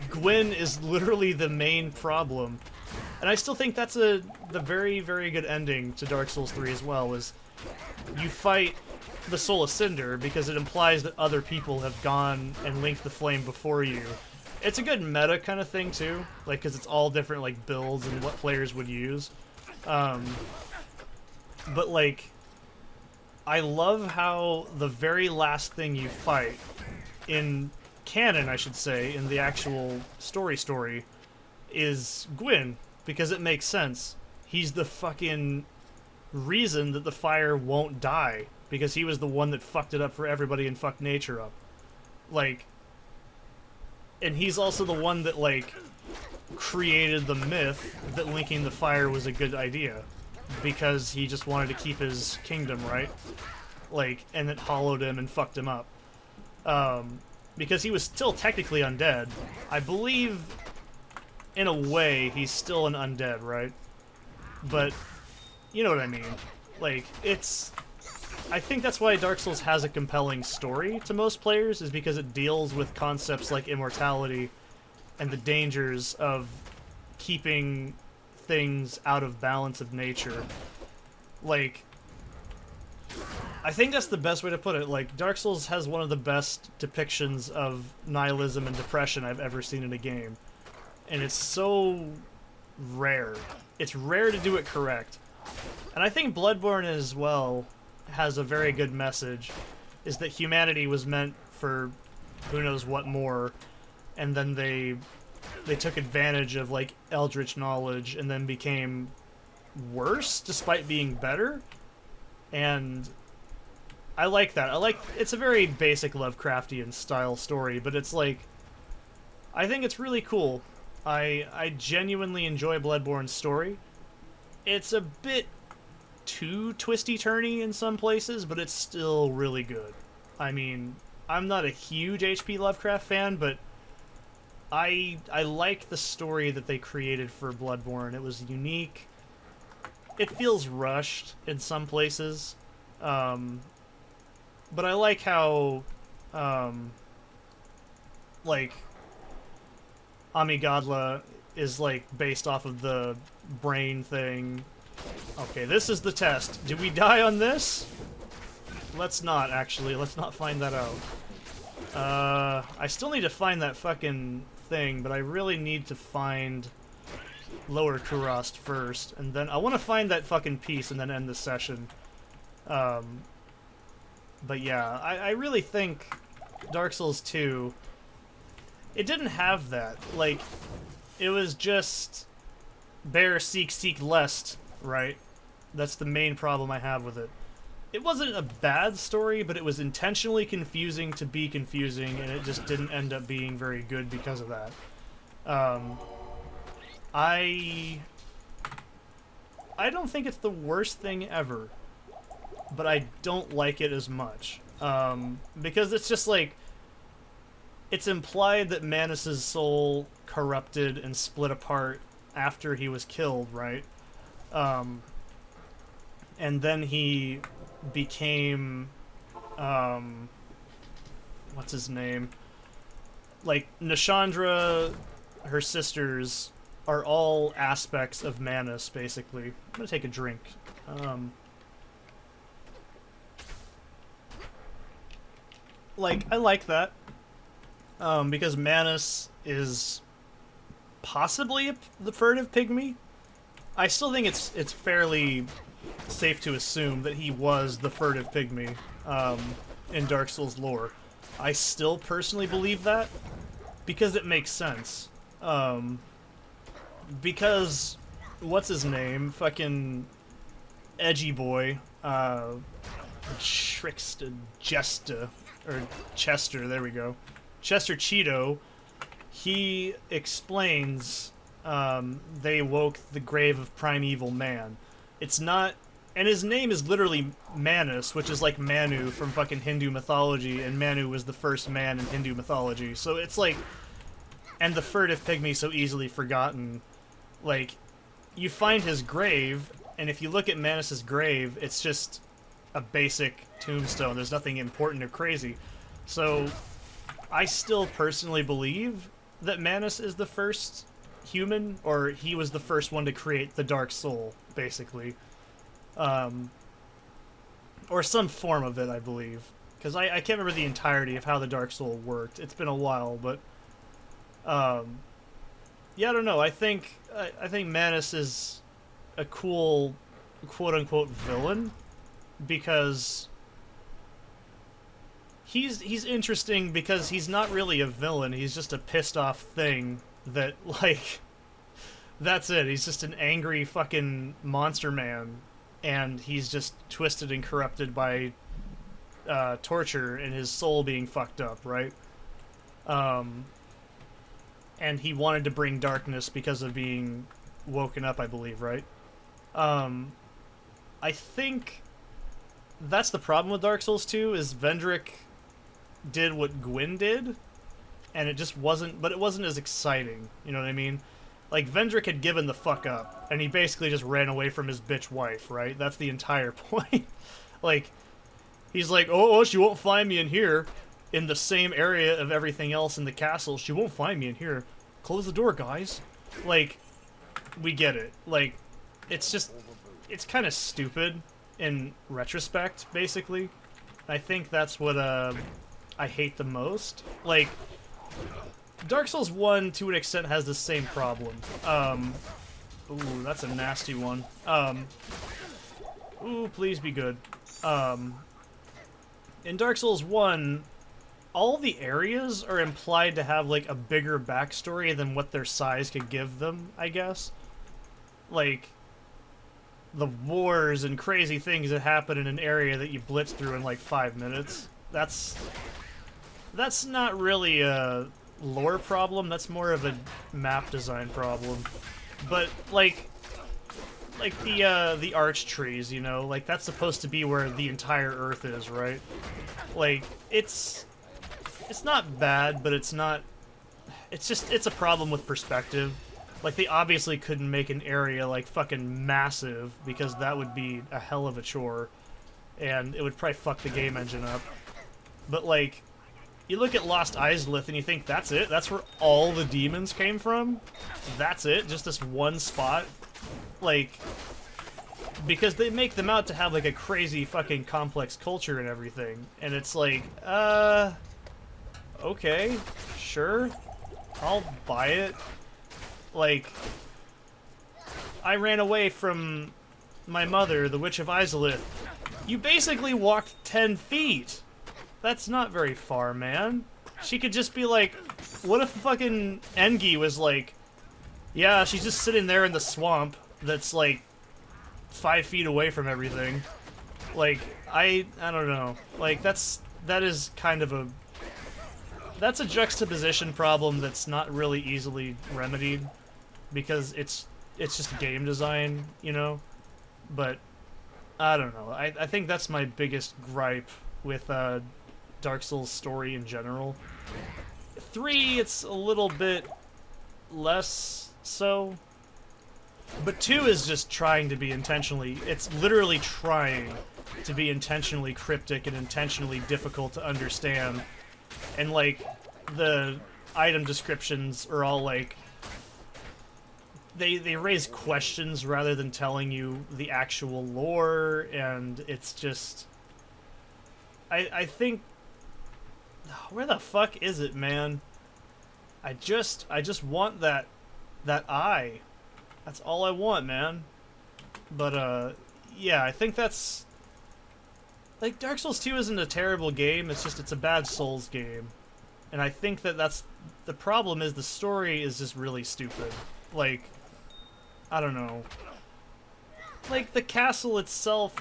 Speaker 1: Gwyn is literally the main problem. And I still think that's the very, very good ending to Dark Souls 3 as well, is you fight the Soul of Cinder because it implies that other people have gone and linked the flame before you. It's a good meta kind of thing too, like, because it's all different like builds and what players would use. But like, I love how the very last thing you fight in canon, I should say, in the actual story, is Gwyn, because it makes sense. He's the fucking reason that the fire won't die, because he was the one that fucked it up for everybody and fucked nature up. Like, and he's also the one that, like, created the myth that linking the fire was a good idea, because he just wanted to keep his kingdom, right? Like, and it hollowed him and fucked him up. Because he was still technically undead. I believe, in a way, he's still an undead, right? But, you know what I mean. Like, I think that's why Dark Souls has a compelling story to most players, is because it deals with concepts like immortality and the dangers of keeping things out of balance of nature. Like, I think that's the best way to put it. Like, Dark Souls has one of the best depictions of nihilism and depression I've ever seen in a game. And it's so rare. It's rare to do it correct. And I think Bloodborne as well has a very good message, is that humanity was meant for who knows what more, and then they took advantage of, like, eldritch knowledge and then became worse despite being better. And I like that. It's a very basic Lovecraftian style story, but it's like, I think it's really cool. I genuinely enjoy Bloodborne's story. It's a bit too twisty-turny in some places, but it's still really good. I mean, I'm not a huge H.P. Lovecraft fan, but I like the story that they created for Bloodborne. It was unique. It feels rushed in some places, but I like how, like, Amigadla is like based off of the brain thing. Okay, this is the test. Do we die on this? Let's not, actually. Let's not find that out. I still need to find that fucking thing, but I really need to find Lower Kurast first, and then I want to find that fucking piece and then end the session. But yeah, I really think Dark Souls 2, it didn't have that. Like, it was just bear, seek, lest, right? That's the main problem I have with it. It wasn't a bad story, but it was intentionally confusing to be confusing, and it just didn't end up being very good because of that. I don't think it's the worst thing ever, but I don't like it as much. Because it's just like, it's implied that Manus's soul corrupted and split apart after he was killed, right? And then he became, what's his name? Like, Nishandra, her sisters, are all aspects of Manus, basically. I'm gonna take a drink. Like, I like that. Because Manus is possibly the furtive pygmy. I still think it's fairly safe to assume that he was the furtive pygmy in Dark Souls lore. I still personally believe that because it makes sense. Because what's his name? Fucking edgy boy, Chester. There we go. Chester Cheeto. He explains they woke the grave of primeval man. It's not, and his name is literally Manus, which is like Manu from fucking Hindu mythology, and Manu was the first man in Hindu mythology. So it's like, and the furtive pygmy so easily forgotten. Like, you find his grave, and if you look at Manus's grave, it's just a basic tombstone. There's nothing important or crazy. So, I still personally believe that Manus is the first human, or he was the first one to create the Dark Soul, basically. Or some form of it, I believe. Because I can't remember the entirety of how the Dark Soul worked. It's been a while, but... yeah, I don't know. I think Manus is a cool, quote-unquote, villain, because he's interesting because he's not really a villain. He's just a pissed-off thing that, like, that's it. He's just an angry fucking monster man, and he's just twisted and corrupted by torture and his soul being fucked up, right? And he wanted to bring darkness because of being woken up, I believe, right? I think that's the problem with Dark Souls 2, is Vendrick did what Gwyn did, and it just wasn't, but it wasn't as exciting, you know what I mean? Like, Vendrick had given the fuck up, and he basically just ran away from his bitch wife, right? That's the entire point. Like, he's like, oh, she won't find me in here. In the same area of everything else in the castle. She won't find me in here. Close the door, guys. Like, we get it. Like, it's just, it's kind of stupid in retrospect, basically. I think that's what I hate the most. Like, Dark Souls 1, to an extent, has the same problem. Ooh, that's a nasty one. Ooh, please be good. In Dark Souls 1... all the areas are implied to have, like, a bigger backstory than what their size could give them, I guess. Like, the wars and crazy things that happen in an area that you blitz through in, like, 5 minutes. That's not really a lore problem, that's more of a map design problem. But, like the arch trees, you know? Like, that's supposed to be where the entire Earth is, right? Like, it's not bad, but it's not... it's a problem with perspective. Like, they obviously couldn't make an area, like, fucking massive, because that would be a hell of a chore. And it would probably fuck the game engine up. But, like, You look at Lost Izalith and you think, that's it? That's where all the demons came from? That's it? Just this one spot? Like, because they make them out to have, like, a crazy fucking complex culture and everything. And it's like, okay, sure. I'll buy it. Like, I ran away from my mother, the Witch of Izalith. You basically walked 10 feet. That's not very far, man. She could just be like, what if fucking Engi was like, yeah, she's just sitting there in the swamp that's like 5 feet away from everything. Like, I don't know. Like, that is kind of a, that's a juxtaposition problem that's not really easily remedied because it's just game design, you know? But I don't know. I think that's my biggest gripe with Dark Souls story in general. 3, it's a little bit less so. But 2 is just trying to be intentionally, it's literally trying to be intentionally cryptic and intentionally difficult to understand. And like, the item descriptions are all like, they raise questions rather than telling you the actual lore, and it's just, I think, where the fuck is it, man? I just want that eye. That's all I want, man. But yeah, I think that's, like, Dark Souls 2 isn't a terrible game, it's just, it's a bad Souls game. And I think that's, the problem is the story is just really stupid. Like, I don't know. Like, the castle itself,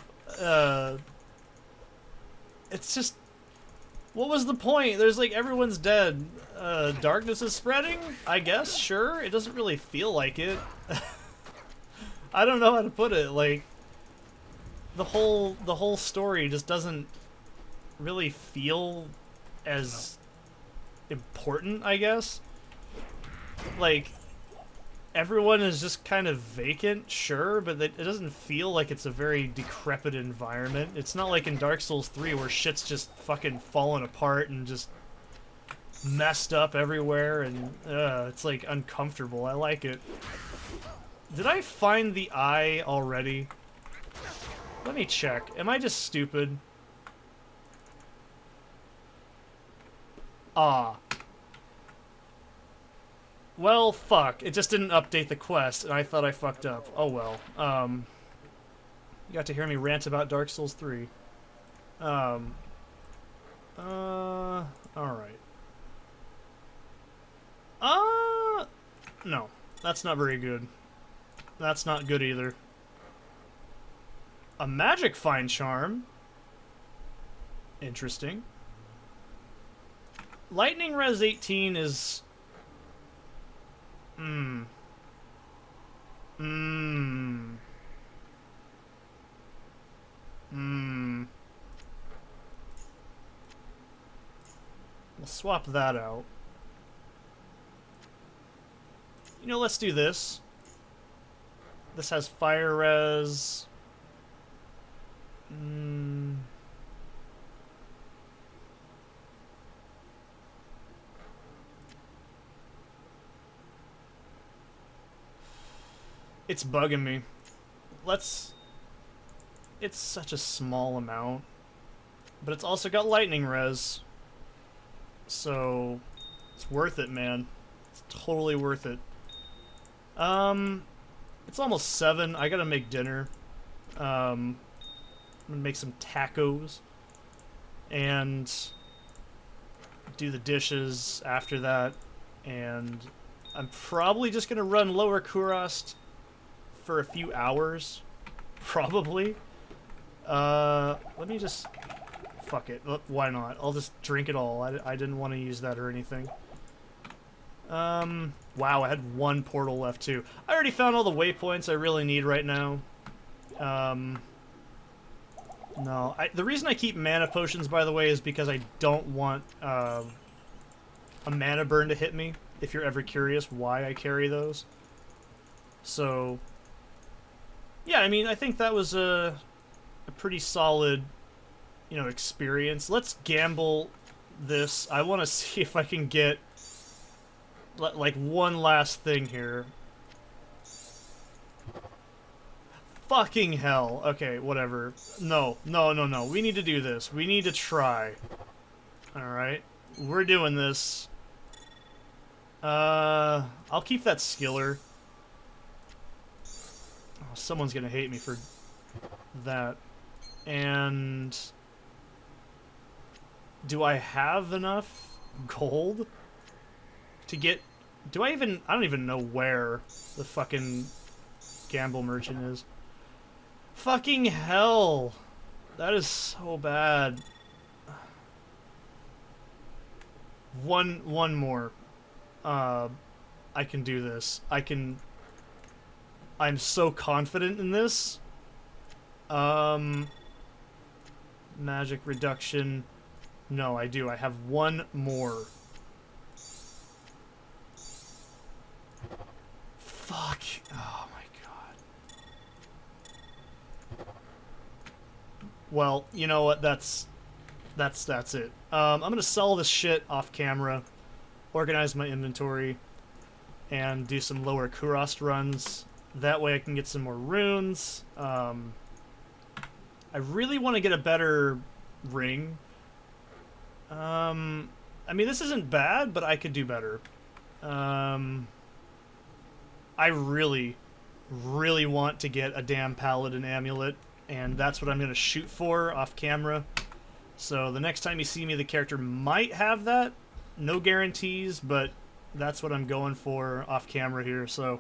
Speaker 1: it's just, what was the point? There's like, everyone's dead. Darkness is spreading? I guess, sure. It doesn't really feel like it. I don't know how to put it. Like, the whole story just doesn't really feel as important, I guess. Like, everyone is just kind of vacant, sure, but it doesn't feel like it's a very decrepit environment. It's not like in Dark Souls 3 where shit's just fucking falling apart and just messed up everywhere, and it's like uncomfortable. I like it. Did I find the eye already? Let me check. Am I just stupid? Ah. Well, fuck. It just didn't update the quest, and I thought I fucked up. Oh well. You got to hear me rant about Dark Souls 3. Alright. No. That's not very good. That's not good either. A magic find charm? Interesting. Lightning Res 18 is... We'll swap that out. You know, let's do this. This has fire res. It's bugging me. It's such a small amount. But it's also got lightning res. So, it's worth it, man. It's totally worth it. It's almost 7. I gotta make dinner. I'm gonna make some tacos. And do the dishes after that. And I'm probably just gonna run Lower Kurast for a few hours. Probably. Let me just... Fuck it. Why not? I'll just drink it all. I didn't want to use that or anything. Wow, I had 1 portal left too. I already found all the waypoints I really need right now. No. The reason I keep mana potions, by the way, is because I don't want a mana burn to hit me, if you're ever curious why I carry those. So... Yeah, I mean, I think that was a pretty solid, you know, experience. Let's gamble this. I want to see if I can get like one last thing here. Fucking hell. Okay, whatever. No. We need to do this. We need to try. Alright. We're doing this. I'll keep that skiller. Oh, someone's gonna hate me for that. And do I have enough gold to get... I don't even know where the fucking gamble merchant is. Fucking hell! That is so bad. One more. I can do this. I'm so confident in this. Magic reduction. No, I do. I have one more. Fuck. Oh my god. Well, you know what? That's it. I'm gonna sell this shit off camera, organize my inventory, and do some lower Kurast runs. That way I can get some more runes. I really want to get a better ring. I mean, this isn't bad, but I could do better. I really, really want to get a damn paladin amulet, and that's what I'm going to shoot for off camera. So the next time you see me, the character might have that. No guarantees, but that's what I'm going for off camera here. So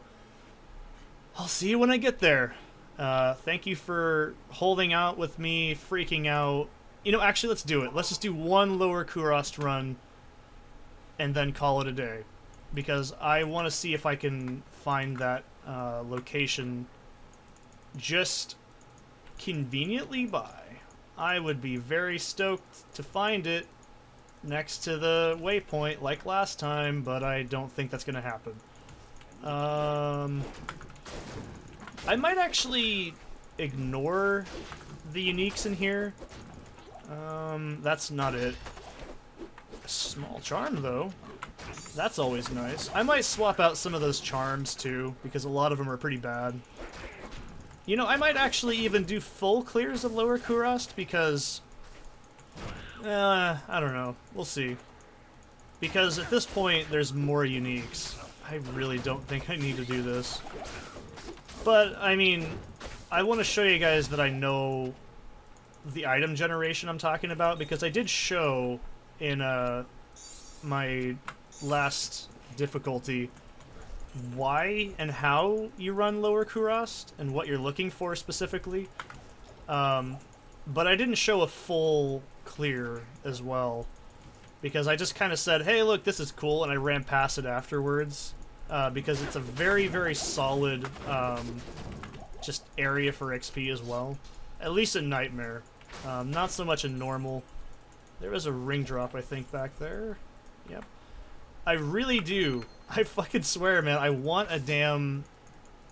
Speaker 1: I'll see you when I get there. Thank you for holding out with me, freaking out. You know, actually, let's do it. Let's just do one lower Kurast run and then call it a day. Because I want to see if I can find that location just conveniently by. I would be very stoked to find it next to the waypoint like last time, but I don't think that's going to happen. I might actually ignore the uniques in here. That's not it. Small charm, though. That's always nice. I might swap out some of those charms, too, because a lot of them are pretty bad. You know, I might actually even do full clears of lower Kurast, because... I don't know. We'll see. Because at this point, there's more uniques. I really don't think I need to do this. But, I mean, I want to show you guys that I know the item generation I'm talking about, because I did show in my last difficulty why and how you run lower Kurast and what you're looking for specifically. But I didn't show a full clear as well, because I just kind of said, hey, look, this is cool, and I ran past it afterwards, because it's a very, very solid just area for XP as well. At least in Nightmare. Not so much in Normal. There was a ring drop, I think, back there. Yep. I really do. I fucking swear, man, I want a damn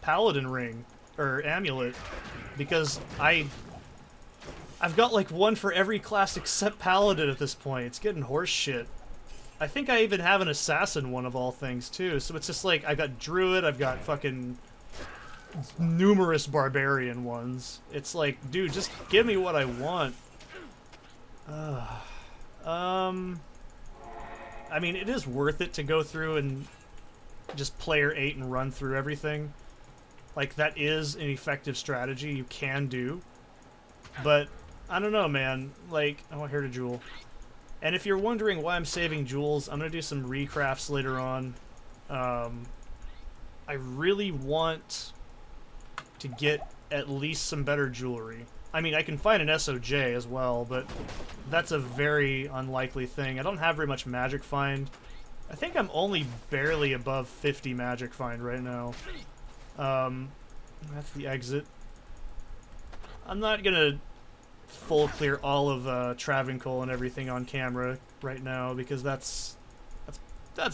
Speaker 1: paladin ring, or amulet, because I've got like one for every class except paladin at this point. It's getting horse shit. I think I even have an assassin one of all things too, so it's just like, I've got druid, I've got fucking numerous barbarian ones. It's like, dude, just give me what I want. I mean, it is worth it to go through and just player 8 and run through everything. Like, that is an effective strategy you can do. But, I don't know, man. Like, oh, I heard a jewel. And if you're wondering why I'm saving jewels, I'm gonna do some recrafts later on. I really want to get at least some better jewelry. I mean, I can find an SOJ as well, but that's a very unlikely thing. I don't have very much magic find. I think I'm only barely above 50 magic find right now. That's the exit. I'm not gonna full clear all of Travancore and everything on camera right now, because that's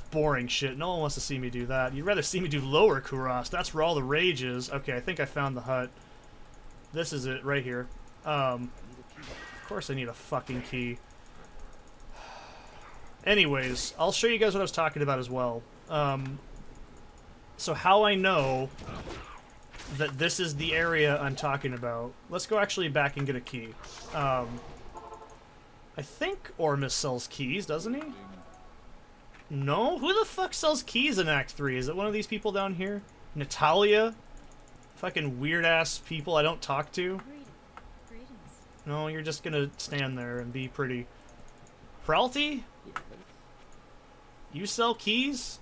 Speaker 1: boring shit. No one wants to see me do that. You'd rather see me do lower Kurast. That's where all the rage is. Okay, I think I found the hut. This is it, right here. Of course I need a fucking key. Anyways, I'll show you guys what I was talking about as well. So how I know that this is the area I'm talking about. Let's go actually back and get a key. I think Ormus sells keys, doesn't he? No? Who the fuck sells keys in Act 3? Is it one of these people down here? Natalia? Fucking weird-ass people I don't talk to?
Speaker 3: Greetings.
Speaker 1: No, you're just gonna stand there and be pretty. Pralty? You sell keys?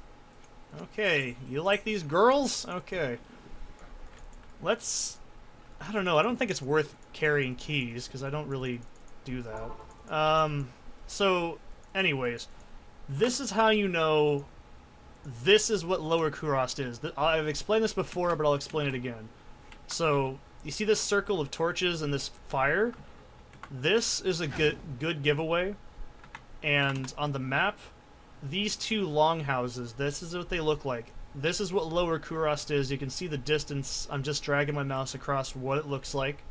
Speaker 1: Okay. You like these girls? Okay. Let's... I don't know. I don't think it's worth carrying keys, because I don't really do that. So, anyways. This is how you know this is what Lower Kurast is. I've explained this before, but I'll explain it again. So, you see this circle of torches and this fire? This is a good giveaway. And on the map, these two longhouses, this is what they look like. This is what Lower Kurast is. You can see the distance. I'm just dragging my mouse across what it looks like.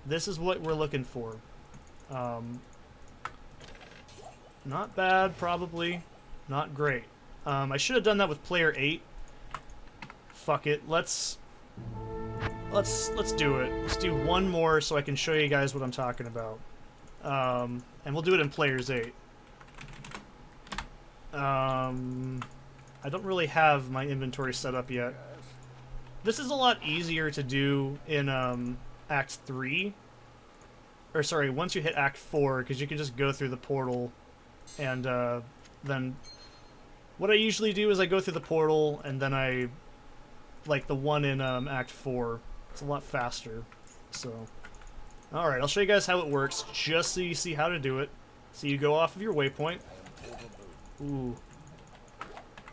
Speaker 1: This is what we're looking for. Not bad, probably. Not great. I should have done that with player 8. Fuck it. Let's do it. Let's do one more so I can show you guys what I'm talking about. And we'll do it in players 8. I don't really have my inventory set up yet. This is a lot easier to do in Act 3. Or sorry, once you hit Act 4, because you can just go through the portal. And then what I usually do is I go through the portal and then I, like the one in Act 4, it's a lot faster. So, alright, I'll show you guys how it works just so you see how to do it. So you go off of your waypoint. Ooh.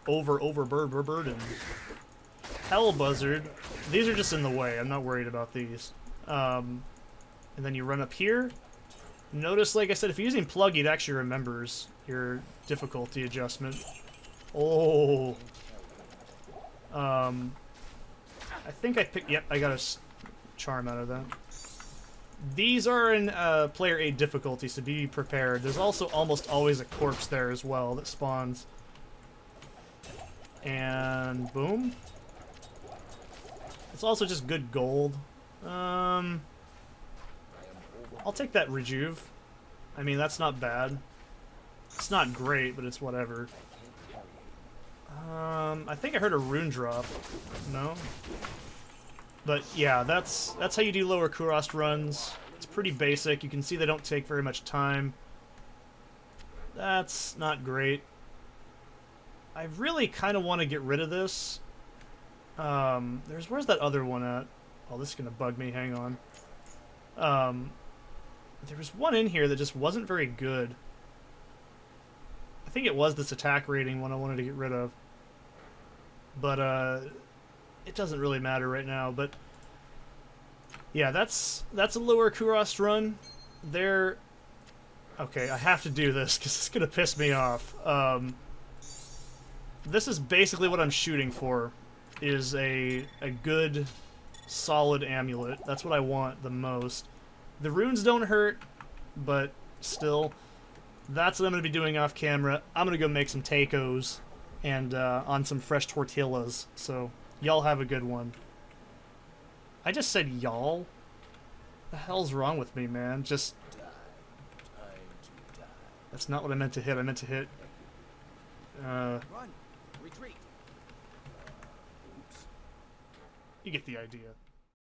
Speaker 1: Overburden. Hell Buzzard. These are just in the way, I'm not worried about these. And then you run up here. Notice, like I said, if you're using Plugy, it actually remembers your difficulty adjustment. Oh. I think I picked... Yep, I got a charm out of that. These are in player 8 difficulty, so be prepared. There's also almost always a corpse there as well that spawns. And boom. It's also just good gold. I'll take that rejuve. I mean, that's not bad. It's not great, but it's whatever. I think I heard a rune drop. No? But yeah, that's how you do Lower Kurast runs. It's pretty basic. You can see they don't take very much time. That's not great. I really kind of want to get rid of this. Where's that other one at? Oh, this is going to bug me. Hang on. There was one in here that just wasn't very good. I think it was this attack rating one I wanted to get rid of. But, it doesn't really matter right now, but... Yeah, that's a Lower Kurast run. There... Okay, I have to do this, because it's going to piss me off. This is basically what I'm shooting for, is a good, solid amulet. That's what I want the most. The runes don't hurt, but still, that's what I'm going to be doing off camera. I'm going to go make some tacos and on some fresh tortillas, so y'all have a good one. I just said y'all? The hell's wrong with me, man? Just... That's not what I meant to hit. I meant to hit...
Speaker 2: Run! Retreat!
Speaker 1: You get the idea.